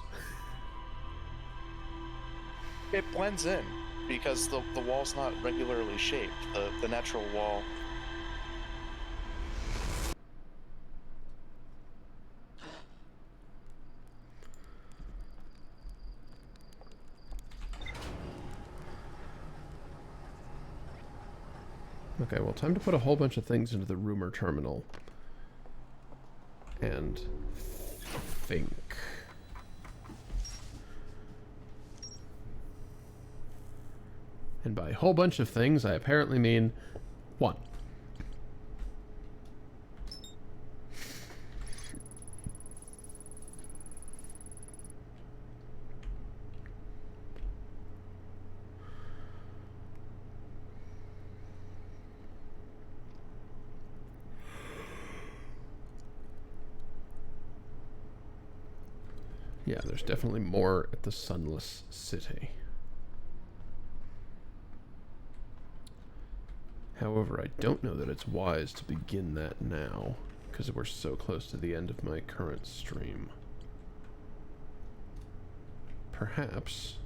It blends in because the wall's not regularly shaped. The natural wall. Okay, well, time to put a whole bunch of things into the rumor terminal. And think. And by a whole bunch of things, I apparently mean one. Yeah, there's definitely more at the Sunless City. However, I don't know that it's wise to begin that now, because we're so close to the end of my current stream. Perhaps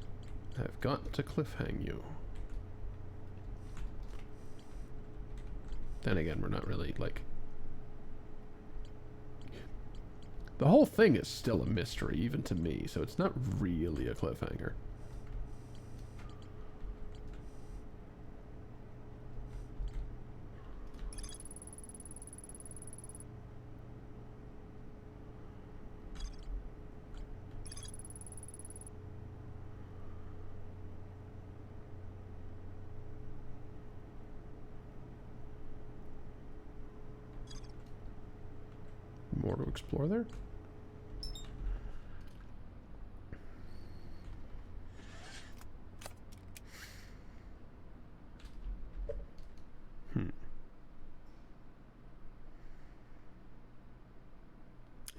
I've got to cliffhang you. Then again, we're not really, like... The whole thing is still a mystery, even to me, so it's not really a cliffhanger. More to explore there?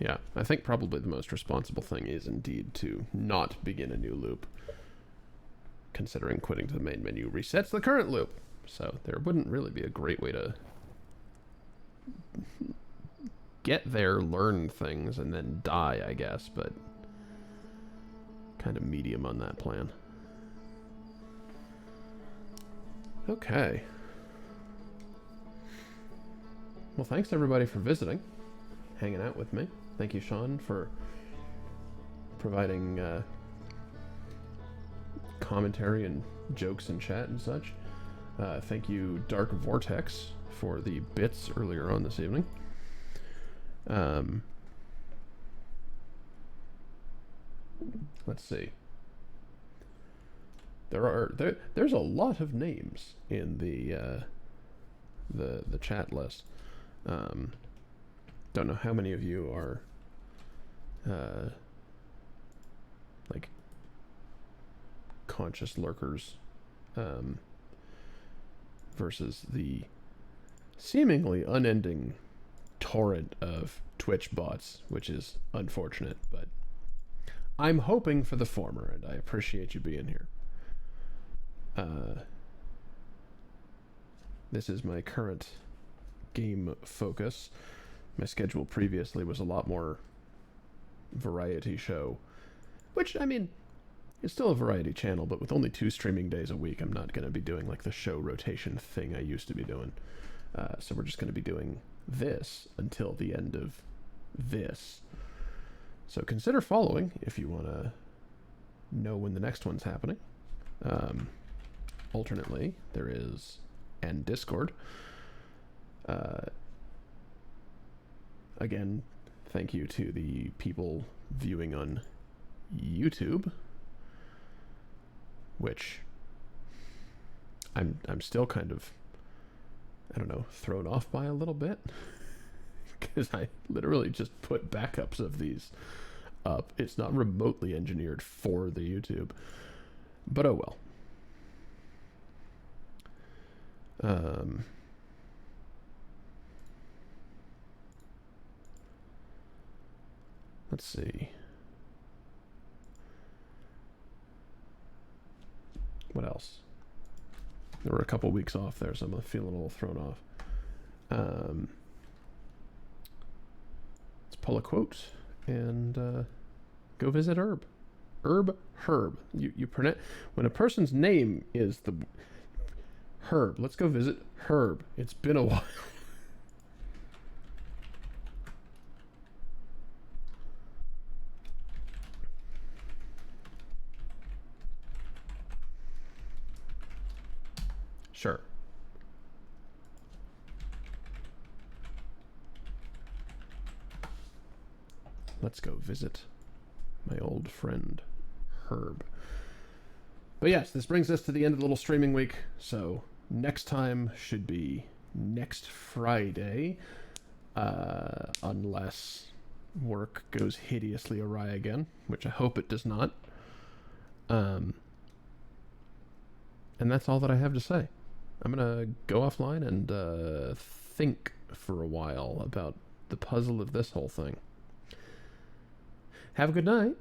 Yeah, I think probably the most responsible thing is indeed to not begin a new loop, considering quitting to the main menu resets the current loop. So there wouldn't really be a great way to get there, learn things, and then die, I guess, but kind of medium on that plan. Okay. Well, thanks everybody for visiting, hanging out with me. Thank you, Sean, for providing commentary and jokes in chat and such. Thank you, Dark Vortex, for the bits earlier on this evening. Let's see. There's a lot of names in the chat list. Don't know how many of you are like conscious lurkers versus the seemingly unending torrent of Twitch bots, which is unfortunate, but I'm hoping for the former, and I appreciate you being here. This is my current game focus. My schedule previously was a lot more variety show, which, I mean, it's still a variety channel, but with only 2 streaming days a week, I'm not going to be doing like the show rotation thing I used to be doing. So we're just going to be doing this until the end of this. So consider following if you want to know when the next one's happening. Alternately, there is and Discord. Again, thank you to the people viewing on YouTube, which I'm still kind of, I don't know, thrown off by a little bit, because I literally just put backups of these up. It's not remotely engineered for the YouTube, but oh well. Let's see. What else? There were a couple weeks off there, so I'm feeling a little thrown off. Let's pull a quote and go visit Herb. Herb. You pronounce when a person's name is the Herb. Let's go visit Herb. It's been a while. Sure. let's go visit my old friend Herb. But yes, this brings us to the end of the little streaming week. So next time should be next Friday, unless work goes hideously awry again, which I hope it does not. And that's all that I have to say. I'm gonna go offline and think for a while about the puzzle of this whole thing. Have a good night.